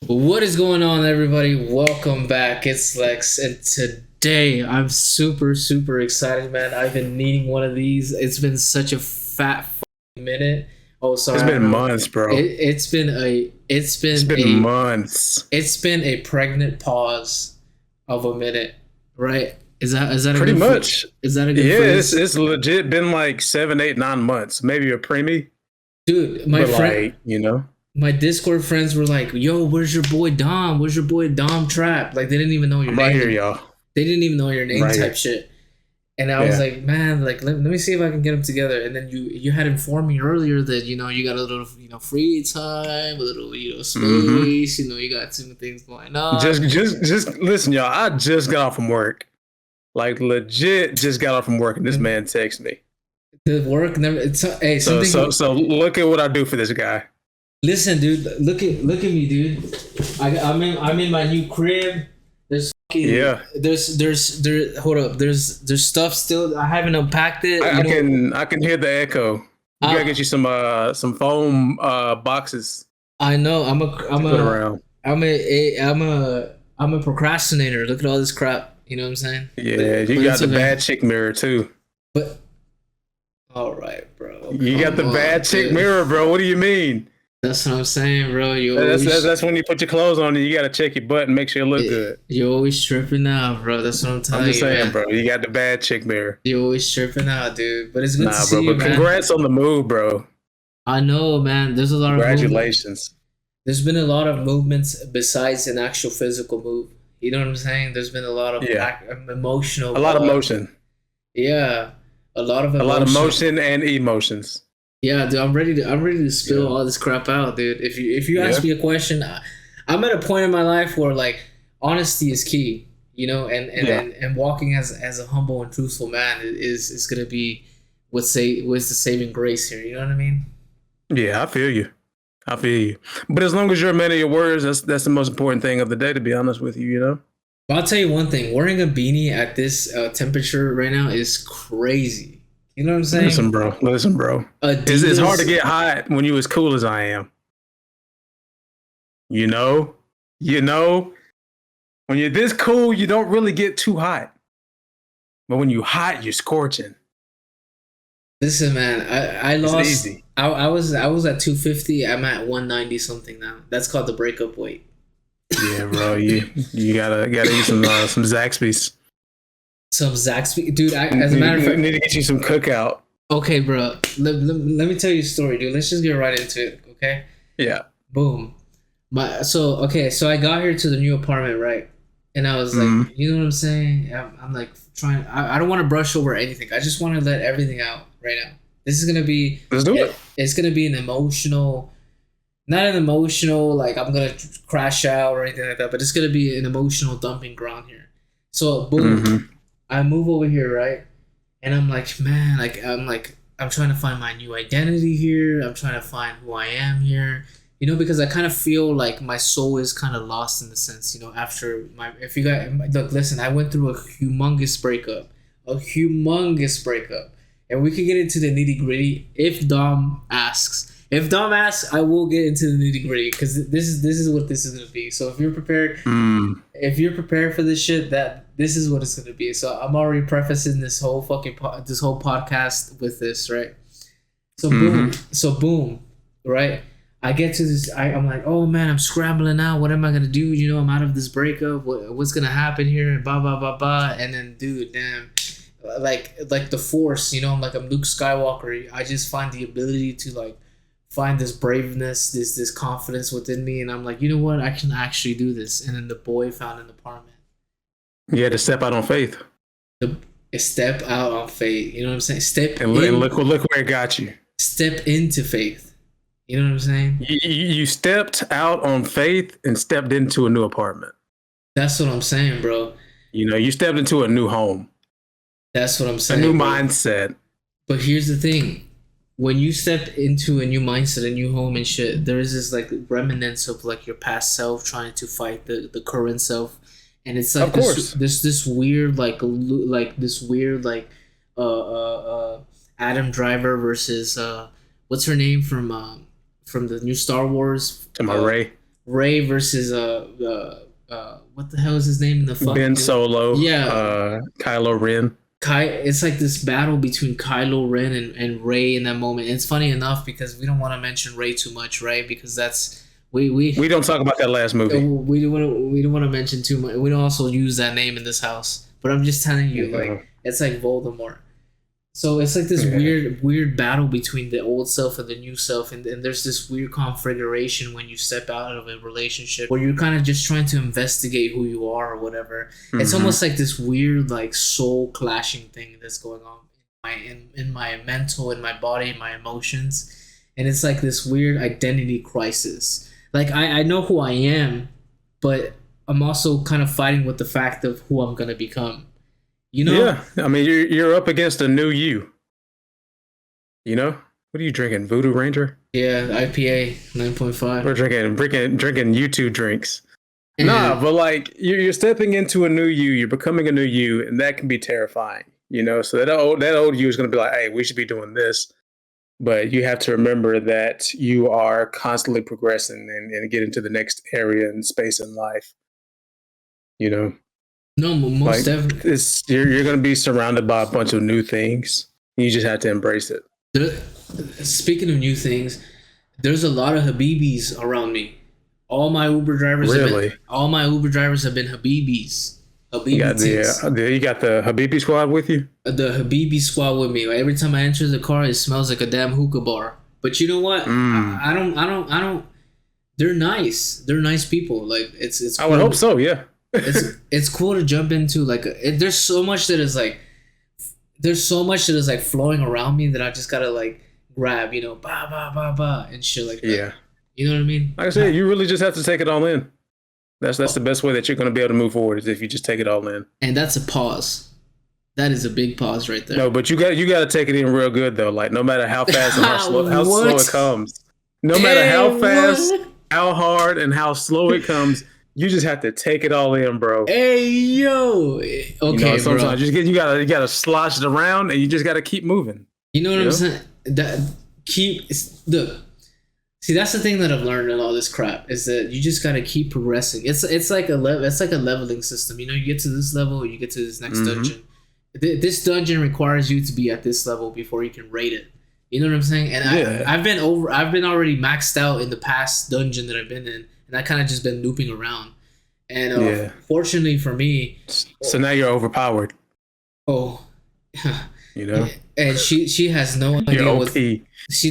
What is going on, everybody? Welcome back. It's Lex, and today I'm super excited, man. I've been needing one of these. It's been such a fat minute. Oh, It's sorry, I don't been know. months, bro. It's been months. it's been a pregnant pause of a minute, right? Is that a Pretty good much. is that a good Yeah, it's phrase, it's legit been like 7, 8, 9 months. Maybe a preemie, dude? but My Discord friends were like, "Yo, where's your boy Dom? Where's your boy Dom Trap?" Like they didn't even know your I'm right here, name. y'all. They didn't even know your I'm name right type here. shit. And I was Yeah. like, man, like let me see if I can get them together. And then you had informed me earlier that you got a little free time, a little Mm-hmm. space. You got some things going on. Just listen, y'all. I just got off from work. Like legit, just got off from work, and this And man texts me. the work never. It's hey So so something. so look at what I do for this guy. Listen, dude. Look at me, dude. I'm in my new crib. There's fucking Yeah. there. Hold up. There's stuff still. I haven't unpacked it. I can hear the echo. You gotta I get you some foam boxes I know. to put around. I'm a procrastinator. Look at all this crap. You know what I'm saying? Yeah, you But got it's the okay. bad chick mirror too. But all right, bro. You got Come the bad on, chick dude. mirror, bro. What do you mean? That's what I'm saying, bro. That's when you put your clothes on and you gotta check your butt and make sure it look good. You always tripping out, bro. That's what I'm I'm telling just you, saying, man. bro. You got the bad chick mirror. You always tripping out, dude. But it's good to Nah, bro. see you, But man. congrats on the move, bro. I know, man. There's a lot of movement. Congratulations. There's been a lot of movements besides an actual physical move. You know what I'm saying? There's been a lot of Yeah, a emotional. lot of motion, Yeah, a lot of a lot of emotional. motion and emotions. Yeah, dude, I'm ready to spill Yeah, all this crap out, dude. If you ask yeah, me a question, I'm at a point in my life where like honesty is key, and yeah, and walking as a humble and truthful man is gonna be what's the saving grace here. You know what I mean? yeah. I feel you. I feel you. But as long as you're a man of your words, that's the most important thing of the day. To be honest with you, you know. But I'll tell you one thing: wearing a beanie at this temperature right now is crazy. You know what I'm Listen, saying? bro. Listen, bro. It's hard to Adidas. get hot when you as cool as I am. You know, you know, when you're this cool, you don't really get too hot. But when you hot, you're scorching. Listen, man, I It's lost. easy. I was at 250. I'm at 190 something now. That's called the breakup weight. Yeah, bro. You gotta eat some Zaxby's. Some Zaxby, dude. As a matter of Need fact, to get you some cookout. okay, bro. Let me tell you a story, dude. Let's just get right into it, okay? Yeah. Boom. So I got here to the new apartment, right? And I was like, Mm. you know what I'm saying? I'm like trying. I don't want to brush over anything. I just want to let everything out right now. This is gonna be. Let's do it. It's gonna be an emotional, not an emotional like I'm gonna crash out or anything like that, but it's gonna be an emotional dumping ground here. So boom, Mm-hmm. I move over here, right? And I'm like, man, I'm trying to find my new identity here. I'm trying to find who I am here. Because I kind of feel like my soul is kind of lost in the sense, after if you guys look, listen, I went through a humongous breakup, and we can get into the nitty gritty if Dom asks. If Dom asks, I will get into the nitty gritty because this is what this is gonna be. So Mm. if you're prepared for this shit, that this is what it's gonna be. So I'm already prefacing this whole podcast with this, right? So Mm-hmm. boom, right? I get to this. I'm like, oh man, I'm scrambling now. What am I gonna do? I'm out of this breakup. What's gonna happen here? Blah blah blah blah. And then, dude, damn, like the Force. I'm Luke Skywalker. I just find the ability to like find this braveness, this confidence within me, and I'm like, you know what? I can actually do this. And then the boy found an apartment. You had to step out on faith, The step out on faith. You know what I'm saying? and look where it got you. Step into faith. You know what I'm saying? You stepped out on faith and stepped into a new apartment. That's what I'm saying, bro. You know, you stepped into a new home, That's what I'm a new saying, bro. mindset. But here's the thing. When you step into a new mindset, a new home and shit, there is this like remnants of like your past self trying to fight the current self. And it's like Of course. this weird this weird Adam Driver versus what's her name from the new Star Wars, To my Ray. Ray versus what the hell is his name in the Ben fucking Solo, yeah Kylo Ren. It's like this battle between Kylo Ren and Ray in that moment. And it's funny enough because we don't want to mention Ray too much, right? Because that's We don't talk about that last movie. we don't want to mention too much. We don't also use that name in this house. But I'm just telling you, like Yeah. it's like Voldemort. So it's like this Yeah. weird battle between the old self and the new self, and there's this weird configuration when you step out of a relationship where you're kind of just trying to investigate who you are or whatever. It's Mhm. almost like this weird like soul clashing thing that's going on in my mental, in my body, in my emotions, and it's like this weird identity crisis. Like I know who I am, but I'm also kind of fighting with the fact of who I'm gonna become. You know? Yeah, I mean, you're up against a new you. You know, what are you drinking? Voodoo Ranger? Yeah, IPA 9.5. We're drinking YouTube drinks. Nah, And but like you're stepping into a new you. You're becoming a new you, and that can be terrifying. You know, so that old you is going to be like, hey, we should be doing this. But you have to remember that you are constantly progressing and get into the next area and space in life. You know, no, most like definitely. you're going to be surrounded by a bunch of new things. You just have to embrace it. There, speaking of new things, there's a lot of Habibis around me. Really, All my Uber drivers have been Habibis, you got Habibi tits. you got the Habibi squad with you. The Habibi squad with me. Like, every time I enter the car, it smells like a damn hookah bar. But you know what? Mm, I don't. They're nice. They're nice people. Like it's I would cool. hope so. Yeah. It's cool to jump into there's so much that is like flowing around me that I just gotta like grab, ba ba ba ba and shit like that. Yeah. You know what I mean? Like I said, you really just have to take it all in. That's the best way that you're going to be able to move forward is if you just take it all in. And that's a pause. That is a big pause right there. No, but you got to take it in real good though. Like no matter how fast and how slow it comes, no matter Hey, how fast, what? how hard, and how slow it comes, you just have to take it all in, bro. Hey, yo. Okay, You know, bro. sometimes you gotta slosh it around, and you just got to keep moving. You know what You I'm know? saying? Look. See, that's the thing that I've learned in all this crap is that you just gotta keep progressing. It's like it's like a leveling system. You get to this level, you get to this next dungeon. This dungeon requires you to be at this level before you can rate it. You know what I'm saying? And Yeah. I've been already maxed out in the past dungeon that I've been in, and I kind of just been looping around. And Yeah. fortunately for me, So now you're overpowered. oh, You know, and she has no you're idea what OP. she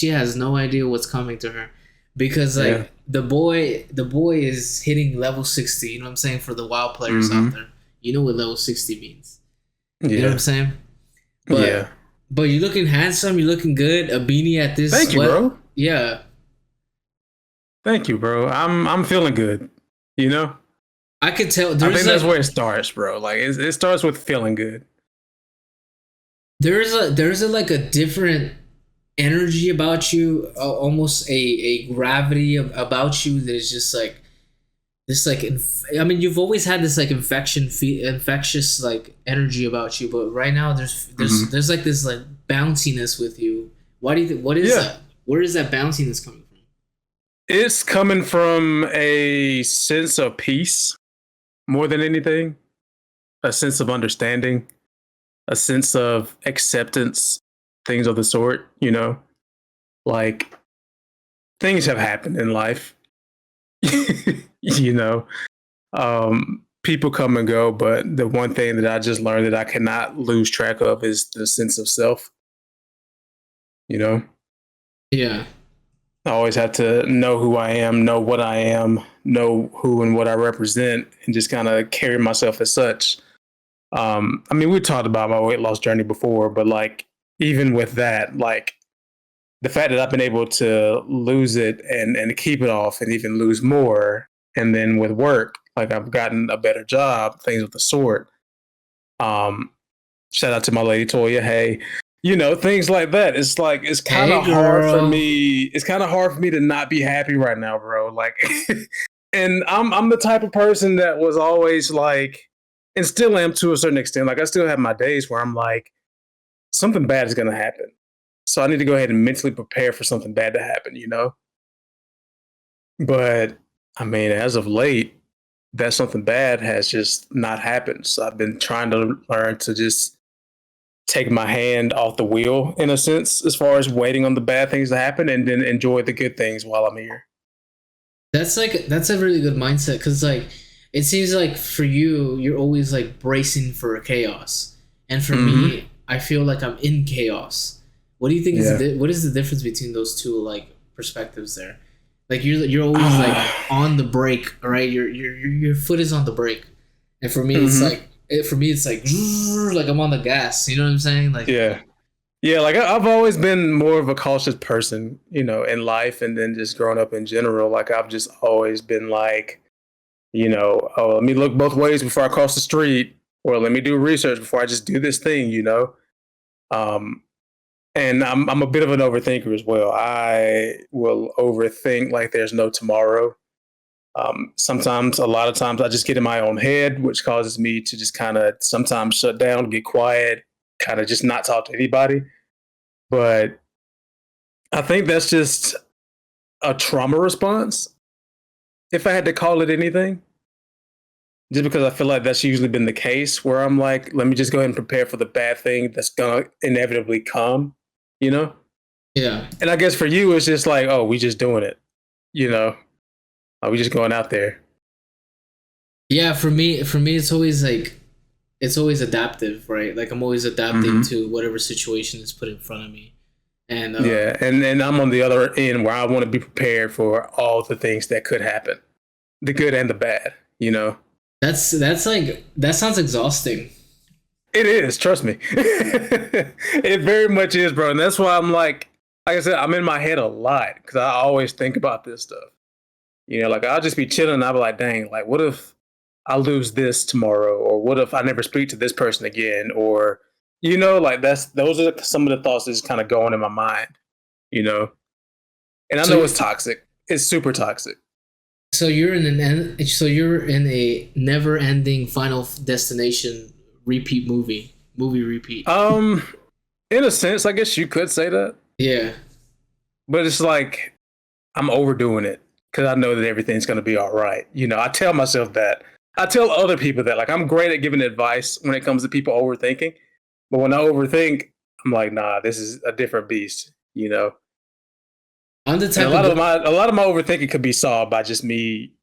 has no idea what's coming to her, because like Yeah. the boy is hitting level 60. You know what I'm saying? For the WoW players out Mhm. there, you know what level 60 means. You know what I'm Yeah. saying? But Yeah. but you're looking handsome. You're looking good. A beanie at this. Thank you, bro. Yeah, Thank you, bro. I'm feeling good. You know, I could tell. I think that's where it starts, bro. Like it starts with feeling good. There's a like a different energy about you, almost a gravity about you that is just like this like I mean, you've always had this like infectious like energy about you, but right now there's like this like bounciness with you. Why do you think? What is Yeah. that? Where is that bounciness coming from? It's coming from a sense of peace more than anything, a sense of understanding, a sense of acceptance, things of the sort, like things have happened in life, you know, people come and go, but the one thing that I just learned that I cannot lose track of is the sense of self, you know. Yeah, I always have to know who I am, know what I am, know who and what I represent, and just kind of carry myself as such. I mean, we talked about my weight loss journey before, but like even with that, like the fact that I've been able to lose it and keep it off and even lose more, and then with work, like I've gotten a better job, things of the sort. Um, Shout out to my lady Toya. Hey, things like that. It's like it's kind hey of hard for girl. me. It's kind of hard for me to not be happy right now, bro. Like, and I'm the type of person that was always like, and still am to a certain extent. Like, I still have my days where I'm like, something bad is gonna happen, so I need to go ahead and mentally prepare for something bad to happen. But I mean, as of late, that something bad has just not happened. So I've been trying to learn to just take my hand off the wheel in a sense, as far as waiting on the bad things to happen and then enjoy the good things while I'm here. That's a really good mindset because like it seems like for you you're always like bracing for chaos, and for Mm-hmm. me I feel like I'm in chaos. What do you think is Yeah. what is the difference between those two like perspectives there? Like you're always like Ah. on the brake, all right? Your foot is on the brake, and for me it's Mm-hmm. like for me it's like like I'm on the gas. You know what I'm saying? Like Yeah. Yeah, like I've always been more of a cautious person, in life and then just growing up in general. Like I've just always been like, oh, let me look both ways before I cross the street, or let me do research before I just do this thing. Um, and I'm a bit of an overthinker as well. I will overthink like there's no tomorrow. Sometimes, a lot of times, I just get in my own head, which causes me to just kind of sometimes shut down, get quiet, kind of just not talk to anybody. But I think that's just a trauma response, if I had to call it anything. Just because I feel like that's usually been the case where I'm like, let me just go ahead and prepare for the bad thing that's gonna inevitably come, you know? yeah. And I guess for you, it's just like, oh, we just doing it, you know? Are we just going out there? Yeah, for me it's always like it's always adaptive, right? Like I'm always adapting Mm-hmm. to whatever situation is put in front of me. And Yeah. And I'm on the other end where I want to be prepared for all the things that could happen, the good and the bad, you know? that's like that sounds exhausting. It is, trust me. It very much is, bro. And that's why like I said, I'm in my head a lot because I always think about this stuff. Like I'll just be chilling and I'll be like, dang, like what if I lose this tomorrow? Or what if I never speak to this person again? Or, like those are some of the thoughts that's kind of going in my mind, you know? And I So know it's toxic. It's super toxic. so you're in a never ending Final Destination repeat movie repeat. Um, in a sense, I guess you could say that. Yeah. But it's like I'm overdoing it because I know that everything's going to be all right. I tell myself that. I tell other people that. Like, I'm great at giving advice when it comes to people overthinking. But when I overthink, I'm like, nah, this is a different beast. I'm the And type of a lot of my overthinking could be solved by just me,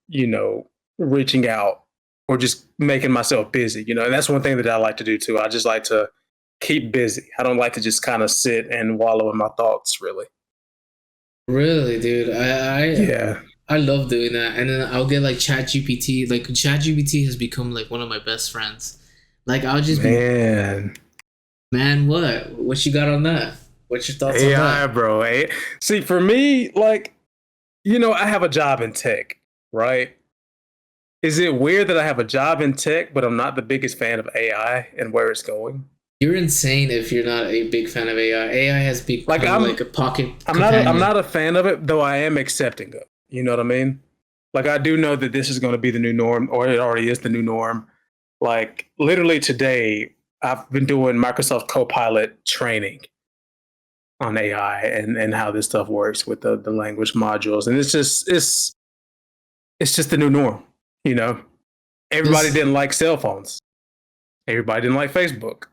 reaching out or just making myself busy. And that's one thing that I like to do too. I just like to keep busy. I don't like to just kind of sit and wallow in my thoughts, really. really, dude. Yeah, I love doing that, and then I'll get like Chat GPT. Like Chat GPT has become like one of my best friends. Like I'll just be, man. man, what you got on that? What's your thoughts on AI, that? bro. See, for me, like, I have a job in tech, right? Is it weird that I have a job in tech, but I'm not the biggest fan of AI and where it's going? You're insane if you're not a big fan of AI. AI has Like, become like a pocket I'm companion. not a fan of it, though I am accepting of it. You know what I mean? Like, I do know that this is going to be the new norm, or it already is the new norm. Like, literally today, I've been doing Microsoft Copilot training on AI and how this stuff works with the language modules. And it's just the new norm, you know. Everybody This didn't like cell phones. Everybody didn't like Facebook.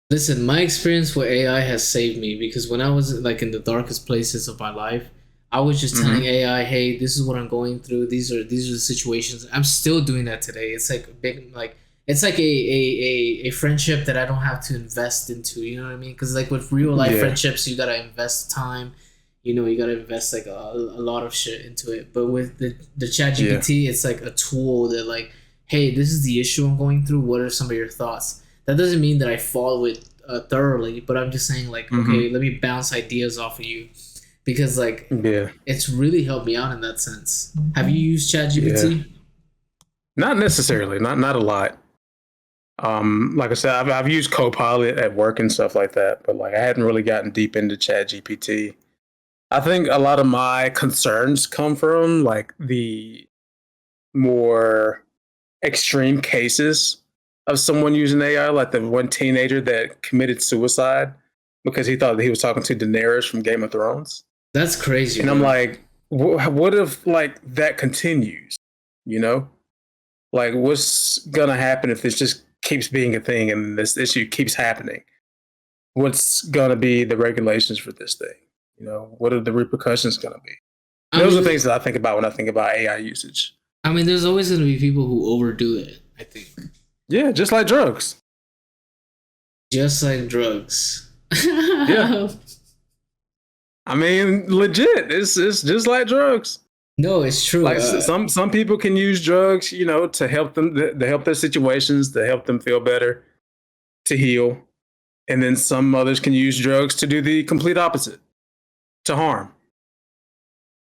Listen, my experience with AI has saved me because when I was like in the darkest places of my life, I was just telling Mm-hmm. AI, "Hey, this is what I'm going through. These are the situations." I'm still doing that today. It's like it's like a friendship that I don't have to invest into. You know what I mean? Because like with real life Yeah. friendships, you gotta invest time. You gotta invest like a lot of shit into it. But with the Chat Yeah. GPT, it's like a tool that like, hey, this is the issue I'm going through. What are some of your thoughts? That doesn't mean that I follow it thoroughly, but I'm just saying like, okay, Mm-hmm. let me bounce ideas off of you because like Yeah. it's really helped me out in that sense. Have you used Yeah. ChatGPT? Not necessarily. Not a lot. Like I said, I've used Copilot at work and stuff like that, but like I hadn't really gotten deep into Chat GPT. I think a lot of my concerns come from like the more extreme cases of someone using AI, like the one teenager that committed suicide because he thought that he was talking to Daenerys from Game of Thrones. That's crazy, And I'm bro. like, what if like that continues? You know, like what's gonna happen if this just keeps being a thing and this issue keeps happening? What's gonna be the regulations for this thing? You know, what are the repercussions gonna be? I Those are mean, things that I think about when I think about AI usage. there's always going to be people who overdo it. I think Yeah, just like drugs. just like drugs. Yeah, I mean, legit. It's just like drugs. No, it's true. Like some people can use drugs, you know, to help them to help their situations, to help them feel better, to heal, and then some others can use drugs to do the complete opposite, to harm,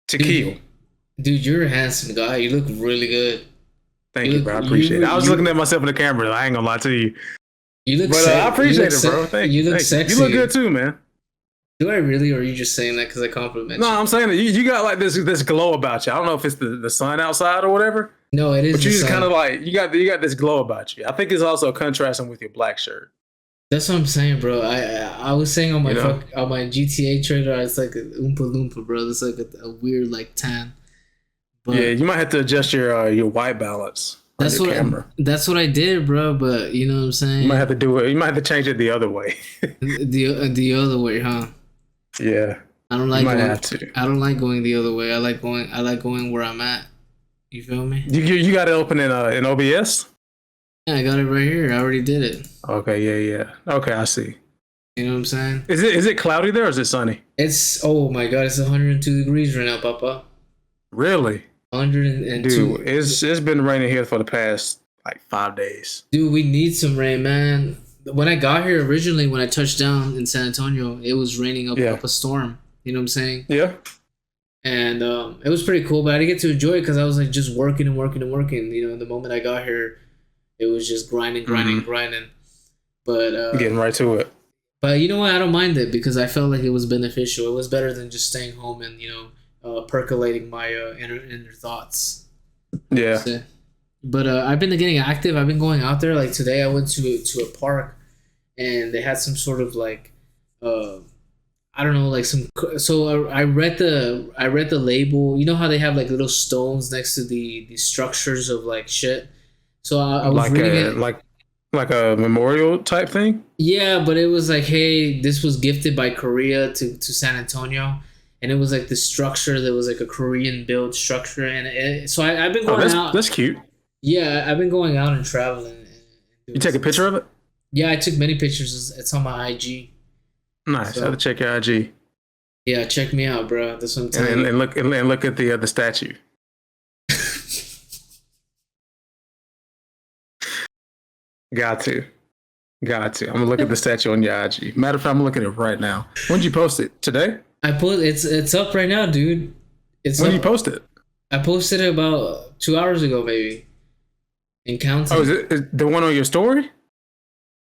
to kill. Dude, dude, you're a handsome guy. You look really good. Thank You you, look bro. I appreciate it. I was looking you at myself in the camera. I ain't gonna lie to you, you look but I you look appreciate it, bro. Thank you you. look Thank you. sexy. You look good too, man. Do I really, or are you just saying that because I compliment No, you? I'm saying that you got like this glow about you. I don't know if it's the sun outside or whatever, No, it is but the you just kind sun. of like you got this glow about you. I think it's also contrasting with your black shirt. That's what I'm saying, bro. I was saying on You my know, on my GTA trailer, it's like a oompa loompa, bro. It's like a weird like tan. yeah, But you might have to adjust your white balance on your camera. that's what I did, bro. But you know what I'm You might saying? have to do it. You might have to change it the other way. The other way, huh? Yeah, I don't you like might going. have to. I don't like going the other way. I like going where I'm at. You feel me? You got it open in OBS. Yeah, I got it right here. I already did it. Okay, yeah. Okay, I see. You know what I'm saying? Is it cloudy there or is it sunny? It's oh my god, it's 102 degrees right now, Papa. Really, 102. dude? It's been raining here for the past like 5 days. Dude, we need some rain, man. When I got here originally, when I touched down in San Antonio, it was raining Yeah, up a storm. You know what I'm saying? yeah. And it was pretty cool, but I didn't get to enjoy it because I was like just working and working and working. You know, the moment I got here, it was just grinding, grinding, Mm-hmm. grinding. But Getting right to it. but you know what? I don't mind it because I felt like it was beneficial. It was better than just staying home and percolating my inner thoughts. Yeah. So, but I've been getting active. I've been going out there. Like today, I went to a park and they had some sort of like uh, I don't know, like some. So I read the label. You know how they have like little stones next to the structures of like shit. So I was Like reading a it. like a memorial type thing. Yeah, but it was like, hey, this was gifted by Korea to San Antonio, and it was like the structure that was like a Korean built structure, and so I've been Oh, going out. that's cute. Yeah, I've been going out and traveling. And You doing take a some picture of it. Yeah, I took many pictures. It's on my IG. Nice. I have So to check your IG yeah, check me out, bro. That's what I'm and telling you. look at the statue. Got to. Got to. I'm gonna look at the statue on your IG. Matter of fact, I'm looking at it right now. When did you post it? Today? I put it's up right now, dude. It's When did you up. post it? I posted it about 2 hours ago, maybe. And Oh, counting. is the one on your story?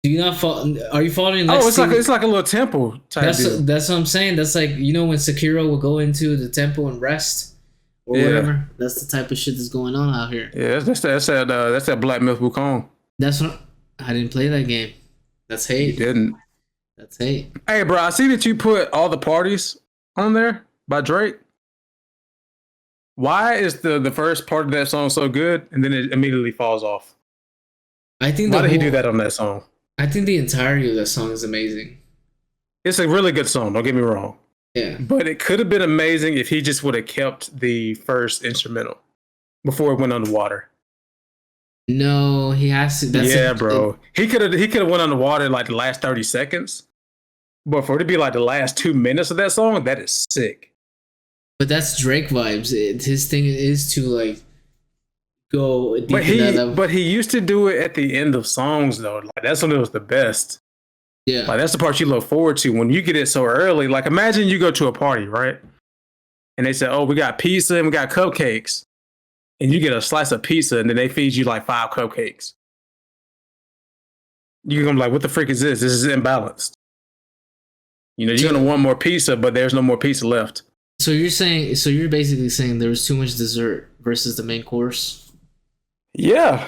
Do you not follow? Are you following Oh, Lex TV? it's like a little temple type deal. That's what I'm saying. That's like when Sekiro will go into the temple and rest or Yeah, whatever. That's the type of shit that's going on out here. yeah. That's that Black Myth Wukong. That's what I didn't play that game. That's You hate. didn't. That's hate. Hey, bro, I see that you put all the parties on there by Drake. Why is the first part of that song so good and then it immediately falls off? I think Why did he do that on that song? I think the entirety of that song is amazing. It's a really good song. Don't get me wrong, Yeah. but it could have been amazing if he just would have kept the first instrumental before it went underwater. No, he has to. Yeah, bro. He could have went underwater in like the last 30 seconds, but for it to be like the last 2 minutes of that song, that is sick. But that's Drake vibes. His thing is to like go deep But in that level. he used to do it at the end of songs though. Like that's when it was the best. Yeah. Like that's the part you look forward to when you get it so early. Like imagine you go to a party, right? And they say, "Oh, we got pizza and we got cupcakes," and you get a slice of pizza, and then they feed you like 5 cupcakes. You're gonna be like, "What the frick is this? This is imbalanced." You know, you're gonna want more pizza, but there's no more pizza left. So you're basically saying there was too much dessert versus the main course. Yeah,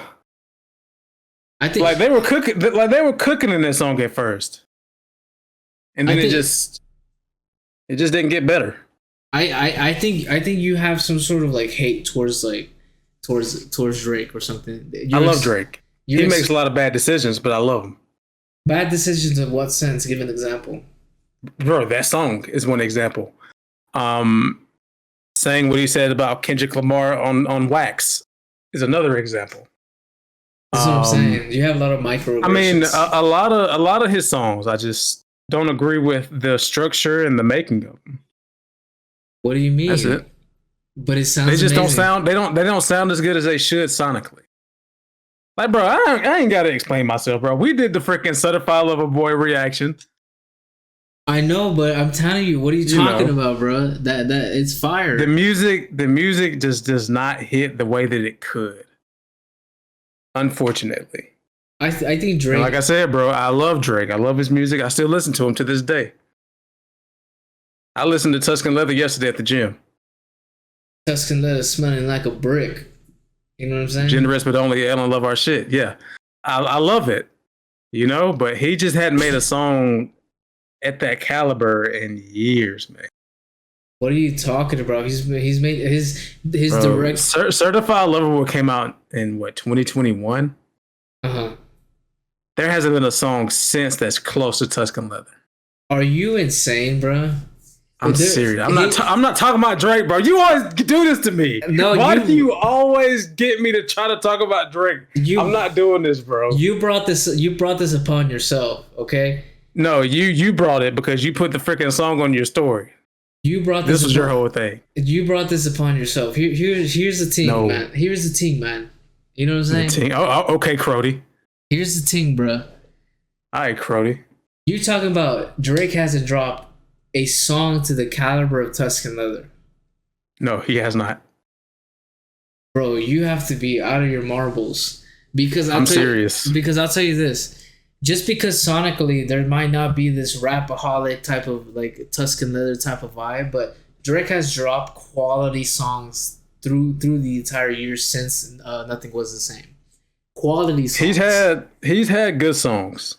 I think like they were cooking in that song at first, and then I think it just didn't get better. I think you have some sort of like hate towards towards Drake or something. I love Drake. You're He makes a lot of bad decisions, but I love him. bad decisions in what sense? Give an example. Bro, that song is one example. Um, Saying what he said about Kendrick Lamar on Wax is another example. That's what I'm saying. You have a lot of microaggressions. I mean, a lot of his songs, I just don't agree with the structure and the making of them. What do you mean? That's it. But it sounds. They just amazing. don't sound. They don't sound as good as they should sonically. Like, bro, I ain't got to explain myself, bro. We did the freaking Certified Lover Boy reaction. I know, but I'm telling you, what are you talking about, bro? That it's fire. The music just does not hit the way that it could. Unfortunately, I think Drake. And like I said, bro, I love Drake. I love his music. I still listen to him to this day. I listened to Tuscan Leather yesterday at the gym. Tuscan Leather smelling like a brick. You know what I'm saying? Generous, but only Ellen love our shit. Yeah, I love it. You know, but he just hadn't made a song at that caliber in years, man. What are you talking about? He's made his Bro, direct. Certified Lover Boy came out in what 2021. There hasn't been a song since that's close to Tuscan Leather. Are you insane, bro? I'm serious. I'm not talking about Drake, bro. You always do this to me. No, why do you always get me to try to talk about Drake? I'm not doing this, bro. You brought this upon yourself, okay? No, you brought it because you put the freaking song on your story. You brought this. This was your whole thing. You brought this upon yourself. Here's the team, man. Here's the team, man. You know what I'm saying? Oh, okay, Crody. Here's the team, bro. All right, Crody. You talking about Drake hasn't dropped a song to the caliber of Tuscan Leather? No, he has not. Bro, you have to be out of your marbles because I'm serious. Because I'll tell you this. Just because sonically there might not be this rapaholic type of like Tuscan Leather type of vibe, but Drake has dropped quality songs through the entire year since Nothing Was the Same. Quality songs. He's had good songs,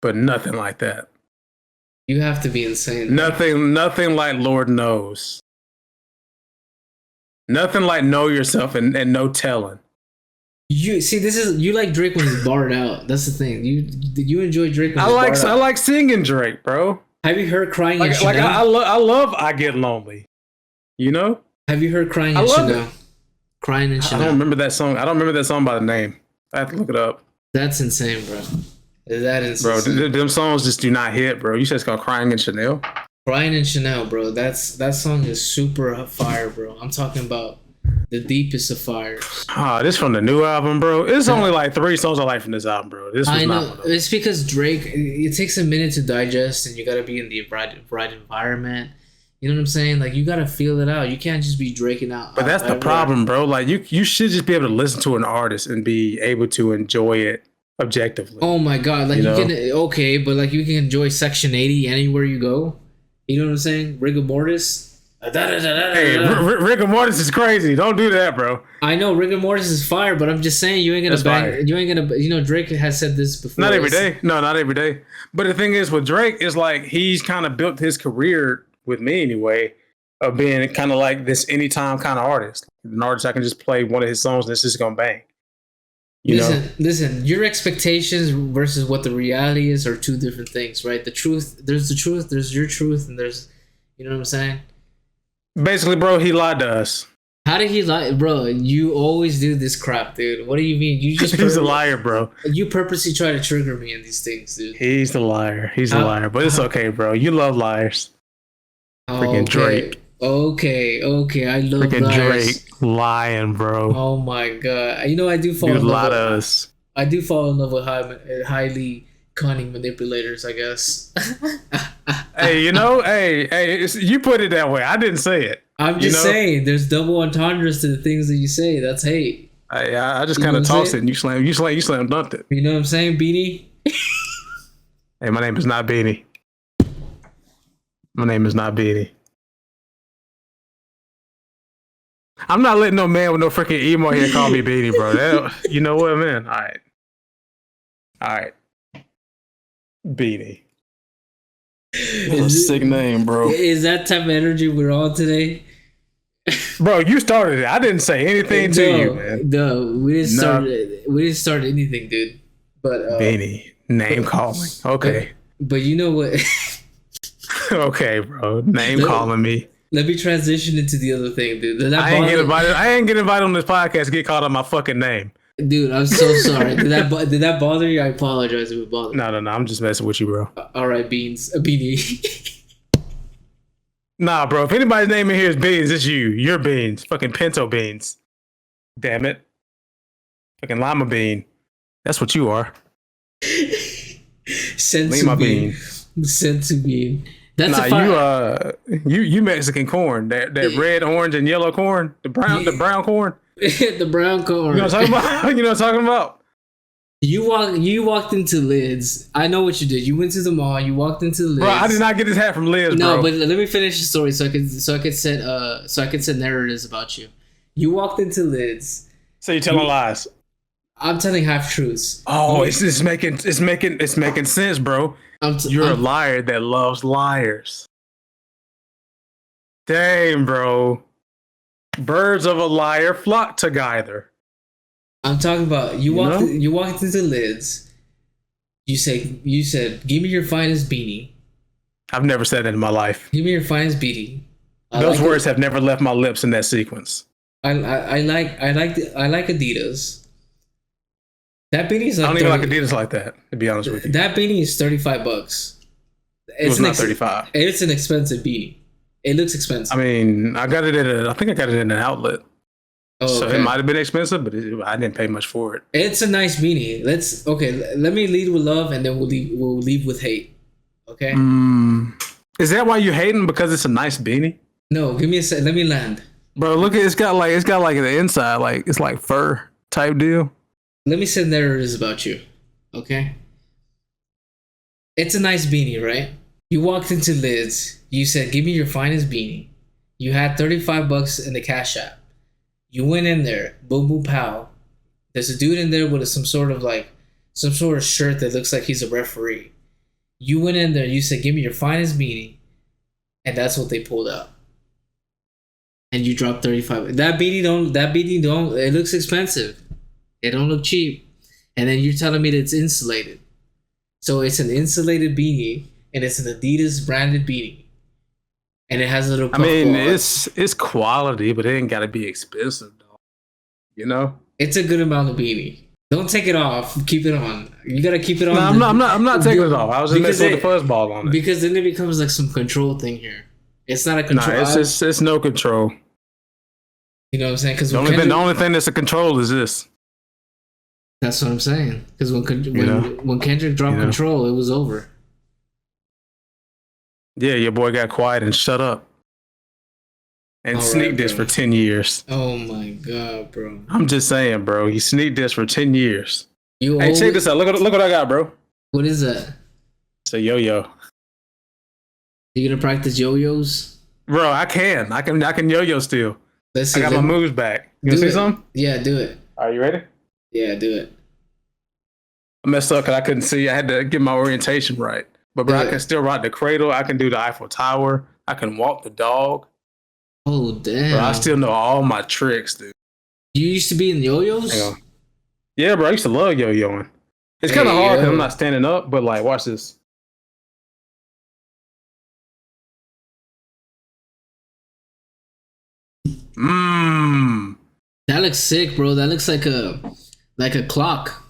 but nothing like that. You have to be insane. Nothing like Lord Knows. Nothing like Know Yourself and No Telling. You see, you like Drake when he's barred out. That's the thing. You enjoy Drake when I like singing Drake, bro. Have you heard Crying in Chanel? Like I love I Get Lonely. You know? Have you heard Crying in Chanel? Crying in Chanel. I don't remember that song. I don't remember that song by the name. I have to look it up. That's insane, bro. That is bro. Insane. Them songs just do not hit, bro. You said it's called Crying in Chanel. Crying in Chanel, bro. That song is super fire, bro. I'm talking about the deepest of fires. This from the new album, bro. It's only like 3 songs I like from this album, bro. This was not one of them. It's because Drake. It takes a minute to digest, and you gotta be in the right environment. You know what I'm saying? Like you gotta feel it out. You can't just be draking out. But that's the problem, bro. Like you should just be able to listen to an artist and be able to enjoy it objectively. Oh my god! Like you can but like you can enjoy Section 80 anywhere you go. You know what I'm saying? Rigor mortis. Hey, rigor mortis is crazy. Don't do that, bro. I know rigor mortis is fire, but I'm just saying you ain't gonna bang. You ain't gonna. You know, Drake has said this before. Not every day. No, not every day. But the thing is, with Drake, is like he's kind of built his career with me anyway, of being kind of like this anytime kind of artist. An artist I can just play one of his songs and it's just gonna bang. Listen. Your expectations versus what the reality is are two different things, right? There's the truth, there's your truth, and there's, you know what I'm saying? Basically, bro, he lied to us. How did he lie, bro? You always do this crap, dude. What do you mean? You just he's a liar, bro. You purposely try to trigger me in these things, dude. He's the liar. He's a liar, but it's okay, bro. You love liars. Freaking Drake. Okay. I love freaking liars. Drake lying, bro. Oh my god. You know I do fall in love. Lie to us. I do fall in love with highly cunning manipulators, I guess. Hey, you put it that way. I didn't say it. I'm just saying, there's double entendres to the things that you say. That's hate. I just kind of tossed it and you slam dunked it. You know what I'm saying, Beanie? Hey, my name is not Beanie. My name is not Beanie. I'm not letting no man with no freaking emo here call me Beanie, bro. You know what, man? All right. Beanie. That's a sick name, bro. Is that type of energy we're on today? Bro, you started it. I didn't say anything to you, man. No, we didn't start. No, We didn't start anything, dude. But Beanie. Name but calling. but, Okay. but you know what? Okay, bro. Name let, calling me. let me transition into the other thing, dude. Did that I ain't get bother? invited. I ain't get invited on this podcast to get called on my fucking name. Dude, I'm so sorry. Did that bother you? I apologize if it bothered. No. I'm just messing with you, bro. All right, beans, a beanie. Nah, bro. If anybody's name in here is Beans, it's you. You're Beans. Fucking pinto beans. Damn it. Fucking lima bean. That's what you are. Sensu bean. Sensu bean. That's you Mexican corn. That red, orange, and yellow corn. The brown corn. The brown corn. You know what I'm talking about? You know what I'm talking about? You walked into Lids. I know what you did. You went to the mall. You walked into Lids. Bro, I did not get this hat from Liz, no, bro. but let me finish the story so I could set narratives about you. You walked into Lids. So you're telling lies. I'm telling half truths. Oh, it's making sense, bro. You're a liar that loves liars. Damn, bro. Birds of a liar flock together. I'm talking about you walked into Lids. You said, give me your finest beanie. I've never said that in my life. Give me your finest beanie. Those words have never left my lips in that sequence. I like Adidas. That beanie is like I don't even like Adidas like that, to be honest with you. That beanie is $35. It was not 35. It's an expensive beanie. It looks expensive. I mean, I think I got it in an outlet. Oh, so okay. it might have been expensive, but I didn't pay much for it. It's a nice beanie. Let me lead with love, and then we'll leave with hate. Okay. Is that why you hating because it's a nice beanie? No, give me a sec. Let me land. Bro, look at it's got like the inside, like it's like fur type deal. Let me say narratives about you. Okay. It's a nice beanie, right? You walked into Lids. You said, "Give me your finest beanie." You had $35 in the cash app. You went in there, boom, boom, pow. There's a dude in there with some sort of shirt that looks like he's a referee. You went in there, you said, "Give me your finest beanie," and that's what they pulled out. And you dropped $35. That beanie don't. It looks expensive. It don't look cheap. And then you're telling me that it's insulated. So it's an insulated beanie, and it's an Adidas branded beanie. And it has a little. I mean, it's quality, but it ain't got to be expensive, though. You know, it's a good amount of beanie. Don't take it off. Keep it on. You gotta keep it on. No, I'm not taking it off. I was just messing with the fuzzball on it. Because then it becomes like some control thing here. It's not a control. Nah, it's no control. You know what I'm saying? Because the only thing that's a control is this. That's what I'm saying. Because when Kendrick dropped Control, it was over. Yeah, your boy got quiet and shut up. And sneaked this for 10 years. Oh my God, bro. I'm just saying, bro. He sneaked this for 10 years. Hey, check this out. Look what I got, bro. What is that? It's a yo-yo. You gonna practice yo-yos? Bro, I can yo-yo still. I got my moves back. You wanna see something? Yeah, do it. Are you ready? Yeah, do it. I messed up because I couldn't see. I had to get my orientation right. But bro, I can still ride the cradle. I can do the Eiffel Tower. I can walk the dog. Oh, damn. Bro, I still know all my tricks, dude. You used to be in yo-yos? Yeah, bro. I used to love yo-yoing. It's kind of hard because I'm not standing up, but like, watch this. That looks sick, bro. That looks like a clock.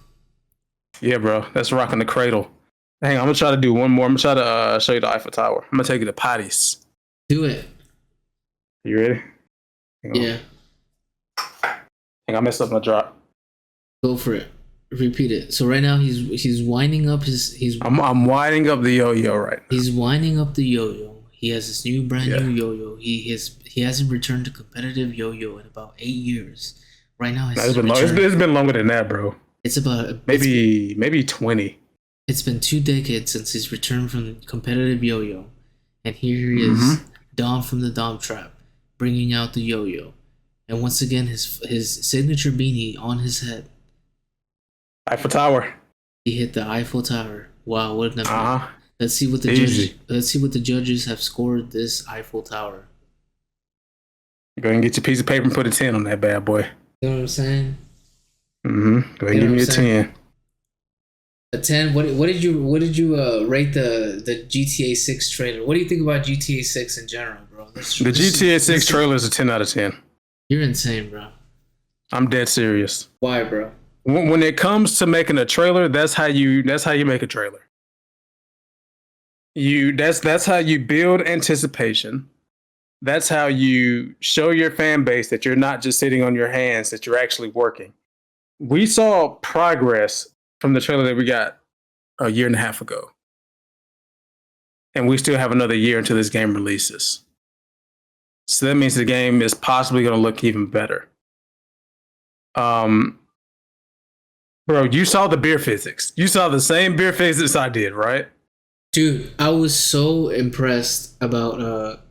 Yeah, bro. That's rocking the cradle. Hang on, I'm gonna try to do one more. I'm gonna try to show you the Eiffel Tower. I'm gonna take you to Patty's. Do it. You ready? Yeah. Hang on, I messed up my drop. Go for it. Repeat it. So right now he's winding up I'm winding up the yo-yo right now. He's winding up the yo-yo. He has this new brand new yo-yo. He hasn't returned to competitive yo-yo in about 8 years. Right now it's been longer than that, bro. It's about maybe 20. It's been 2 decades since he's returned from competitive yo-yo, and here he is, Dom from the Dom Trap, bringing out the yo-yo, and once again his signature beanie on his head. Eiffel Tower. He hit the Eiffel Tower. Wow, what an event! Let's see what the Easy. judge. Let's see what the judges have scored this Eiffel Tower. Go ahead and get your piece of paper and put a 10 on that bad boy. You know what I'm saying? Mm-hmm. Go ahead and give me a 10. A 10. What did you rate the GTA 6 trailer? What do you think about GTA 6 in general, bro? The GTA 6 trailer is a 10 out of 10. You're insane, bro. I'm dead serious. Why, bro? When it comes to making a trailer, that's how you make a trailer. That's how you build anticipation. That's how you show your fan base that you're not just sitting on your hands, that you're actually working. We saw progress from the trailer that we got a year and a half ago. And we still have another year until this game releases. So that means the game is possibly going to look even better. Bro, you saw the beer physics. You saw the same beer physics I did, right? Dude, I was so impressed about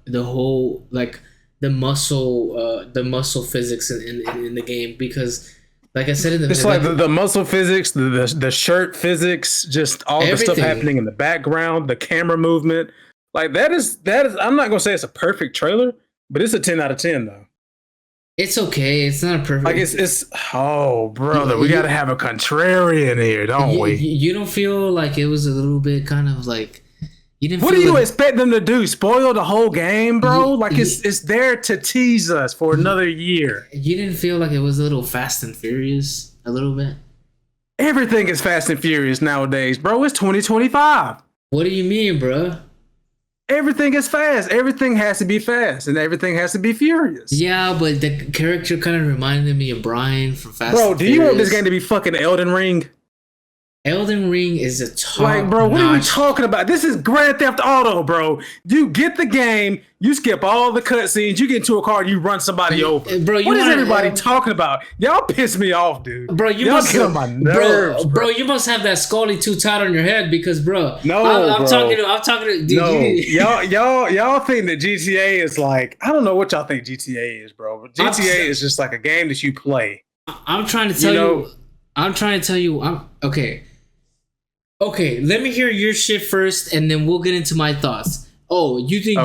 the whole the muscle physics in the game, because like I said in the it's like the muscle physics, the shirt physics, just all everything. The stuff happening in the background, the camera movement. Like that is I'm not gonna say it's a perfect trailer, but it's a 10 out of 10 though. It's okay. It's not a perfect. Like it's oh brother, we gotta have a contrarian here, don't we? You don't feel like it was a little bit kind of like you didn't. What do you expect them to do? Spoil the whole game, bro? Like it's there to tease us for another year. You didn't feel like it was a little Fast and Furious a little bit? Everything is Fast and Furious nowadays, bro. It's 2025. What do you mean, bro? Everything is fast. Everything has to be fast, and everything has to be furious. Yeah, but the character kind of reminded me of Brian from Fast and Furious. Bro, do you want this game to be fucking Elden Ring? Elden Ring is a top like, bro, what are we talking about? This is Grand Theft Auto, bro. You get the game, you skip all the cutscenes, you get into a car, you run somebody over. Bro, what is everybody talking about? Y'all piss me off, dude. Bro, you must get on my nerves, bro. You must have that Scully too tight on your head because, bro. No, I'm talking to. Dude, no, y'all think that GTA is like, I don't know what y'all think GTA is, bro. But GTA is just like a game that you play. I'm trying to tell you. I'm trying to tell you. Okay. Okay, let me hear your shit first, and then we'll get into my thoughts. Oh, you think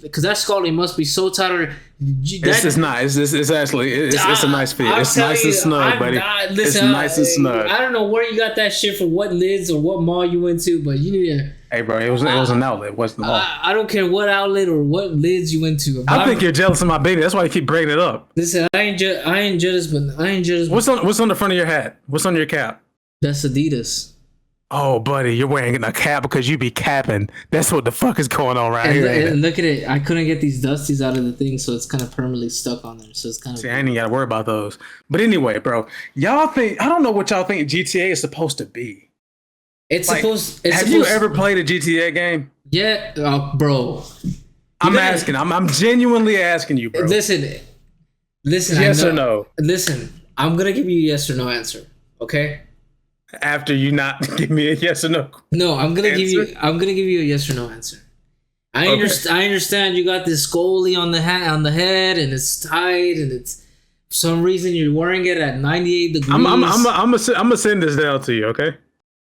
because that Scully must be so tight on. It's nice. It's actually it's a nice fit. It's nice and snug, buddy. It's nice and snug. I don't know where you got that shit from, what lids or what mall you went to, but you need to. Hey, bro, it was an outlet. It wasn't the mall. I don't care what outlet or what lids you went to. I think you're jealous of my baby. That's why you keep breaking it up. Listen, I ain't jealous, but I ain't jealous. What's on the front of your hat? What's on your cap? That's Adidas. Oh, buddy, you're wearing a cap because you be capping. That's what the fuck is going on right here. And look at it. I couldn't get these dusties out of the thing, so it's kind of permanently stuck on there. So it's kind of. See, I ain't even got to worry about those. But anyway, bro, y'all think, I don't know what y'all think GTA is supposed to be. Have you ever played a GTA game? Yeah, bro. I'm asking. I'm genuinely asking you, bro. Listen. Yes or no? Listen, I'm going to give you a yes or no answer, okay? After you not give me a yes or no. No, I'm gonna give you a yes or no answer. I understand you got this Scully on the head, and it's tight, and it's for some reason you're wearing it at 98 degrees. I'm gonna send this down to you, okay?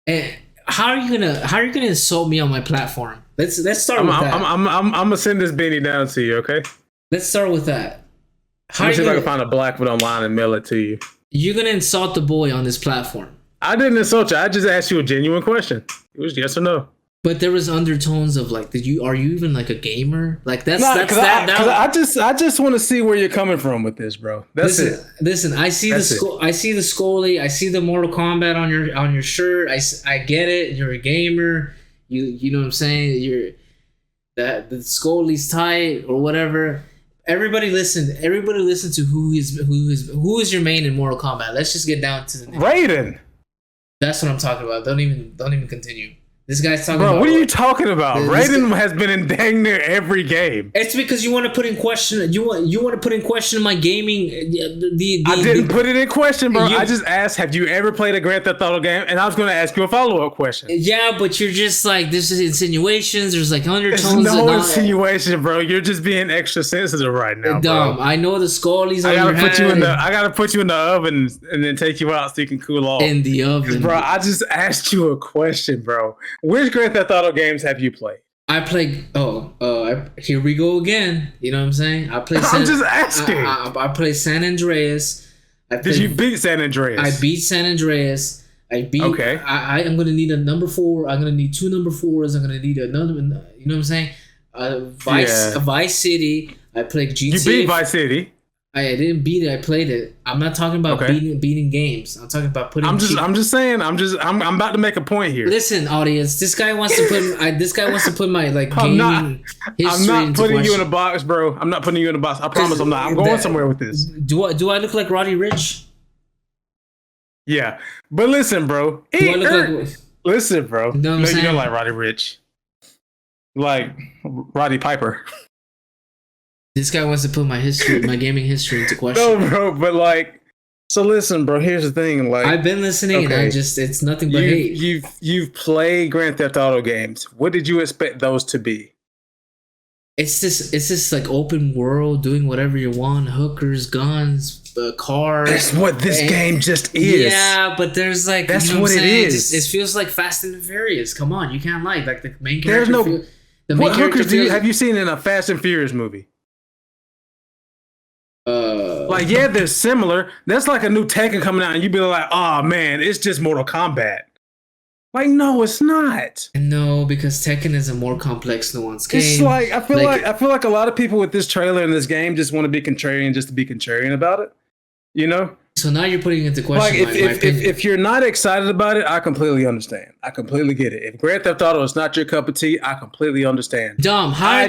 And how are you gonna insult me on my platform? Let's start with that. I'm gonna send this beanie down to you, okay? Let's start with that. Let me see if I can find a black one online and mail it to you. You're gonna insult the boy on this platform. I didn't insult you. I just asked you a genuine question. It was yes or no. But there was undertones of like, are you even like a gamer? Like that's I just want to see where you're coming from with this, bro. Listen, I see the Scully, I see the Mortal Kombat on your shirt. I get it. You're a gamer. You know what I'm saying? The Scully's tight or whatever. Everybody listen to who is your main in Mortal Kombat. Let's just get down to the Raiden. That's what I'm talking about. Don't even continue. This guy's talking about. Bro, what are you talking about? Raiden has been in dang near every game. It's because you want to put in question. You want to put in question my gaming. I didn't put it in question, bro. I just asked, have you ever played a Grand Theft Auto game? And I was going to ask you a follow-up question. Yeah, but you're just like, this is insinuations. There's like undertones. There's no insinuation, bro. You're just being extra sensitive right now, dumb. Bro. I know the Scully's on your head. I gotta put you in the oven and then take you out so you can cool off. In the oven, bro. I just asked you a question, bro. Which Grand Theft Auto games have you played? I played. Here we go again. You know what I'm saying? I played. I'm just asking. I played San Andreas. Did you beat San Andreas? I beat San Andreas. I beat. Okay. I am gonna need a number 4. I'm gonna need 2 number 4s. I'm gonna need another. You know what I'm saying? Vice City. I played GTA. You beat Vice City. I didn't beat it. I played it. I'm not talking about beating games. I'm talking about putting. I'm just saying. I'm about to make a point here. Listen, audience. This guy wants to put my gaming history. I'm not putting you in a question. box, bro. I'm not putting you in a box. I promise I'm not. I'm going somewhere with this. Do I look like Roddy Rich? Yeah, but listen, bro. Listen, bro. You know what I'm saying? You don't like Roddy Rich. Like Roddy Piper. This guy wants to put my gaming history into question. No, bro, but like, so listen, bro. Here's the thing. Like, I've been listening, and it's nothing but hate. You've played Grand Theft Auto games. What did you expect those to be? It's this like open world, doing whatever you want, hookers, guns, cars. That's what this game just is. Yeah, but there's like that's you know what it is. It feels like Fast and Furious. Come on, you can't lie. Like the main character. There's no. What hookers have you seen in a Fast and Furious movie? Like, yeah, they're similar. That's like a new Tekken coming out, and you'd be like, "Oh man, it's just Mortal Kombat." Like, no, it's not. No, because Tekken is a more complex, nuanced game. It's like I feel like a lot of people with this trailer and this game just want to be contrarian, just to be contrarian about it. You know. So now you're putting into question like if you're not excited about it, I completely understand. I completely get it. If Grand Theft Auto is not your cup of tea, I completely understand. Dumb. I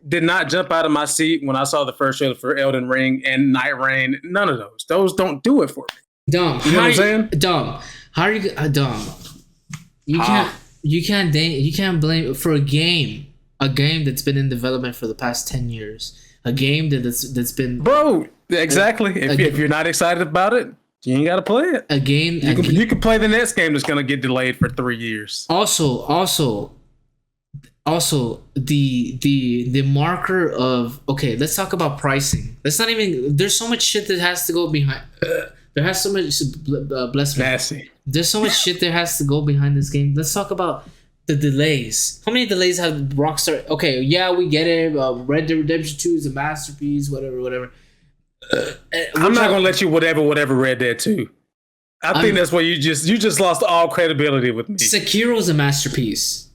did not jump out of my seat when I saw the first trailer for Elden Ring and Night Rain. None of those. Those don't do it for me. Dumb. You know what I'm saying? Dumb. How are you dumb? You can't blame for a game that's been in development for the past 10 years. A game that's been bro. Exactly. If you're not excited about it, you ain't got to play it. You can play the next game that's going to get delayed for 3 years. Also, the marker of okay. Let's talk about pricing. Let's not even. There's so much shit that has to go behind. There has so much. Bless me. Nasty. There's so much shit that has to go behind this game. Let's talk about the delays. How many delays have Rockstar? Okay, yeah, we get it. Red Dead Redemption 2 is a masterpiece. Whatever. I'm not gonna let you whatever Red Dead 2. I think that's where you just lost all credibility with me. Sekiro is a masterpiece.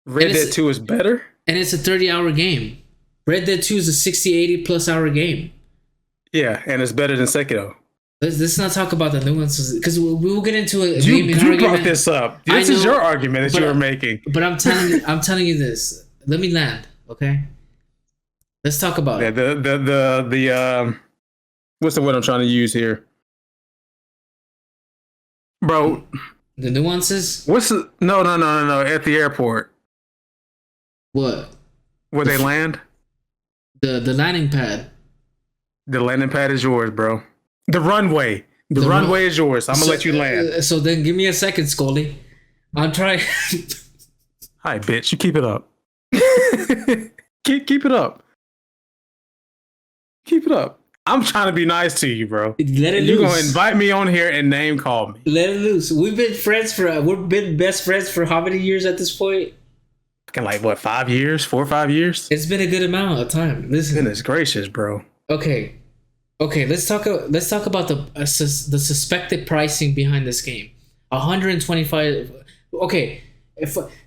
Red Dead 2 is better? And it's a 30-hour game. Red Dead 2 is a 60, 80 plus hour game. Yeah, and it's better than Sekiro. Let's not talk about the nuances because we will get into a you brought this up. This is your argument that you were making. But I'm telling you this. Let me land, okay? Let's talk about it. The what's the word I'm trying to use here, bro? The nuances. No? At the airport. What? Where they land? The landing pad. The landing pad is yours, bro. The runway. The runway is yours. I'm gonna let you land. So then, give me a second, Scully. I'm trying. Hi, bitch. You keep it up. keep it up. Keep it up. I'm trying to be nice to you, bro. Let it loose. You're gonna invite me on here and name call me. Let it loose. We've been best friends for how many years at this point? Like what, 5 years? 4 or 5 years? It's been a good amount of time. Listen. Goodness gracious, bro. Okay. Let's talk about the suspected pricing behind this game. 125. Okay.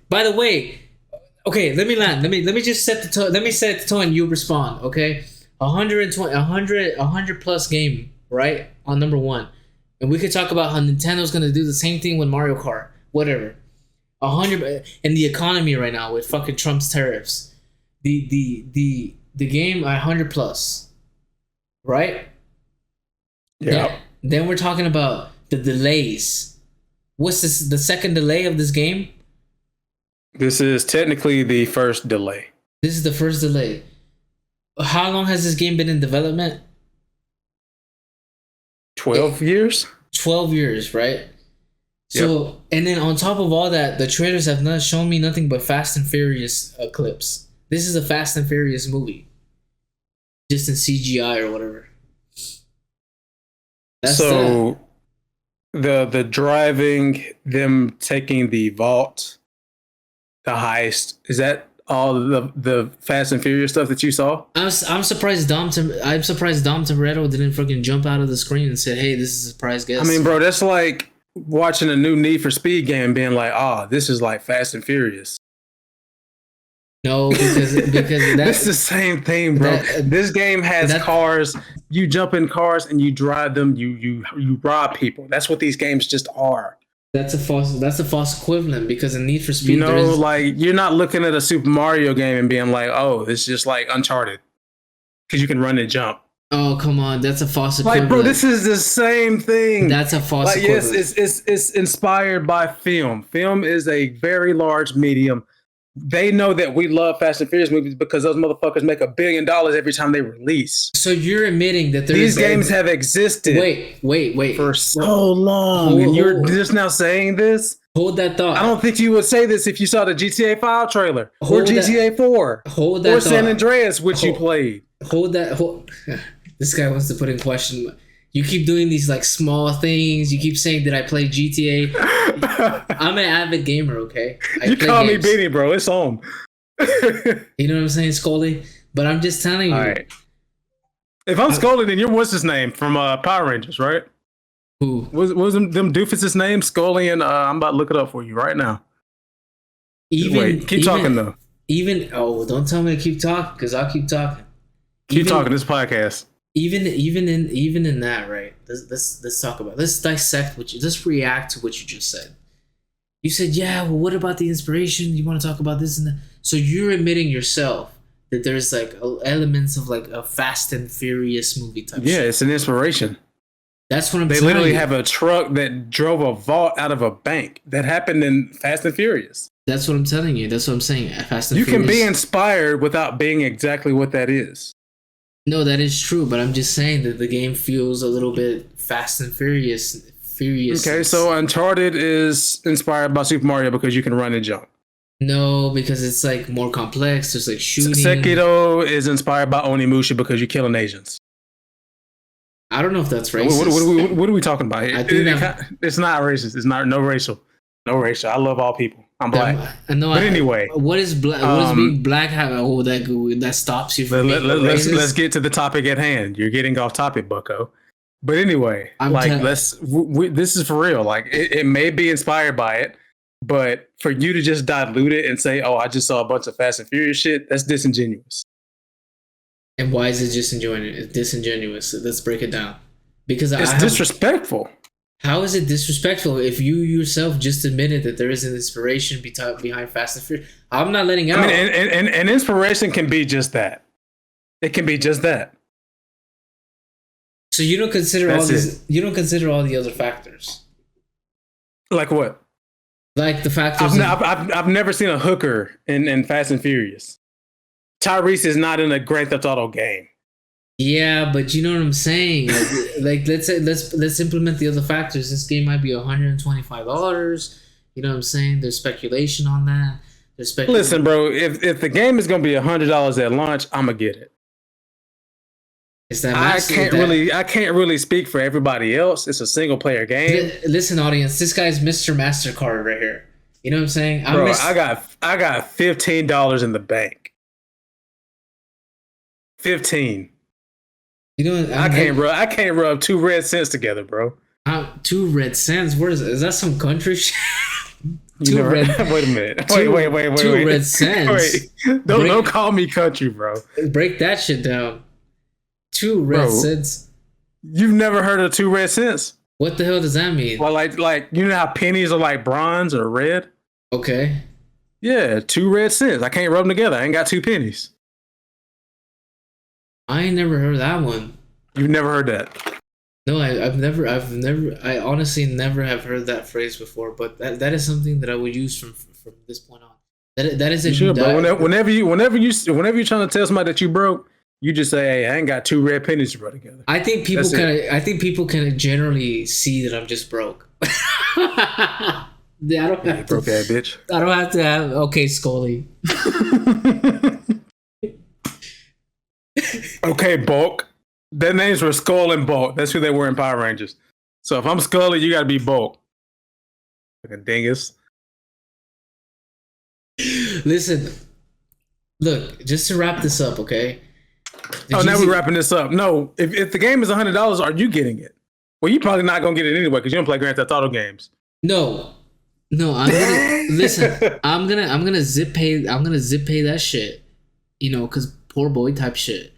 By the way, okay. Let me land. Let me just set the tone. Let me set the tone. You respond. Okay. 100 plus game, right? On number 1. And we could talk about how Nintendo's going to do the same thing with Mario Kart, whatever. 100 in the economy right now with fucking Trump's tariffs. The game 100 plus, right? Yeah. Then we're talking about the delays. What's this? The second delay of this game? This is technically the first delay. This is the first delay. How long has this game been in development? 12 years? 12 years, right? So, yep. And then on top of all that, the trailers have not shown me nothing but Fast and Furious clips. This is a Fast and Furious movie. Just in CGI or whatever. So the driving, them taking the vault, the heist. Is that all the Fast and Furious stuff that you saw? I'm surprised I'm surprised Dom Toretto didn't fucking jump out of the screen and said, "Hey, this is a surprise guest." I mean, bro, that's like watching a new Need for Speed game, and being like, "Oh, this is like Fast and Furious." No, because It's the same thing, bro. This game has cars. You jump in cars and you drive them. You rob people. That's what these games just are. That's a false equivalent, because in Need for Speed, you know, like you're not looking at a Super Mario game and being like, "Oh, it's just like Uncharted," because you can run and jump. Oh, come on, that's a false equivalent. Like, bro, this is the same thing. That's a false equivalent. Yes, it's inspired by film. Film is a very large medium. They know that we love Fast and Furious movies because those motherfuckers make $1 billion every time they release. So you're admitting that these games have existed. Wait for so long, and you're just now saying this. Hold that thought. I don't think you would say this if you saw the GTA 5 trailer or GTA 4 or San Andreas, which you played. This guy wants to put in question. You keep doing these like small things. You keep saying that I play GTA. I'm an avid gamer, okay? You call me Beanie, bro. It's on. You know what I'm saying, Scully? But I'm just telling you. All right. If I'm Scully, then you're what's his name from Power Rangers, right? Who? What was them doofuses' name? Scully and I'm about to look it up for you right now. Keep talking though. Don't tell me to keep talking, because I'll keep talking. Keep talking. This podcast. Even in that, right? Let's talk about. Let's dissect let's react to what you just said. You said, yeah, well, what about the inspiration? You want to talk about this and that? So you're admitting yourself that there's like elements of like a Fast and Furious movie type. Yeah, shit. It's an inspiration. That's what I'm. They literally have a truck that drove a vault out of a bank. That happened in Fast and Furious. That's what I'm telling you. That's what I'm saying. Fast and Furious. You can be inspired without being exactly what that is. No, that is true, but I'm just saying that the game feels a little bit Fast and Furious. Okay, so Uncharted is inspired by Super Mario because you can run and jump. No, because it's like more complex. There's like shooting. Sekiro is inspired by Onimusha because you're killing Asians. I don't know if that's racist. What are we talking about here? It's not racist. It's not no racial. No racial. I love all people. I'm black. Anyway, what is black? What is being black? That stops you from being racist? Let's get to the topic at hand. You're getting off topic, Bucko. But anyway, this is for real. Like it may be inspired by it, but for you to just dilute it and say, "Oh, I just saw a bunch of Fast and Furious shit," that's disingenuous. And why is it disingenuous? Let's break it down. Because it's disrespectful. How is it disrespectful if you yourself just admitted that there is an inspiration behind Fast and Furious? I'm not letting out. I mean, and inspiration can be just that. It can be just that. So you don't consider You don't consider all the other factors. Like what? Like the factors. I've never seen a hooker in Fast and Furious. Tyrese is not in a Grand Theft Auto game. Yeah, but you know what I'm saying. Like let's implement the other factors. This game might be $125. You know what I'm saying? There's speculation on that. Listen, bro. If the game is gonna be $100 at launch, I'm gonna get it. I can't really speak for everybody else. It's a single player game. Listen, audience. This guy's Mr. MasterCard right here. You know what I'm saying? Bro, I got $15 in the bank. 15. You know, I can't rub 2 red cents together, bro. 2 red cents? Where is that? Some country shit? Wait a minute. Wait. 2 red cents. Wait. Don't call me country, bro. Break that shit down. 2 red cents. You've never heard of 2 red cents? What the hell does that mean? Well, like you know how pennies are like bronze or red? Okay. Yeah, 2 red cents. I can't rub them together. I ain't got 2 pennies. I ain't never heard that one. You've never heard that? No, I honestly never have heard that phrase before. But that is something that I would use from this point on. That is a sure, bro. Whenever you're trying to tell somebody that you broke, you just say, "Hey, I ain't got 2 red pennies to rub together." I think people can generally see that I'm just broke. I don't have to, broke that bitch. I don't have to have. Okay, Scully. Okay, Bulk. Their names were Skull and Bulk. That's who they were in Power Rangers. So if I'm Scully, you got to be Bulk. Like a dingus. Listen, look, just to wrap this up, okay? Oh, now we're wrapping this up. No, if the game is $100, are you getting it? Well, you're probably not gonna get it anyway because you don't play Grand Theft Auto games. No, no, I'm gonna listen. I'm gonna zip pay. I'm gonna zip pay that shit. You know, cause poor boy type shit.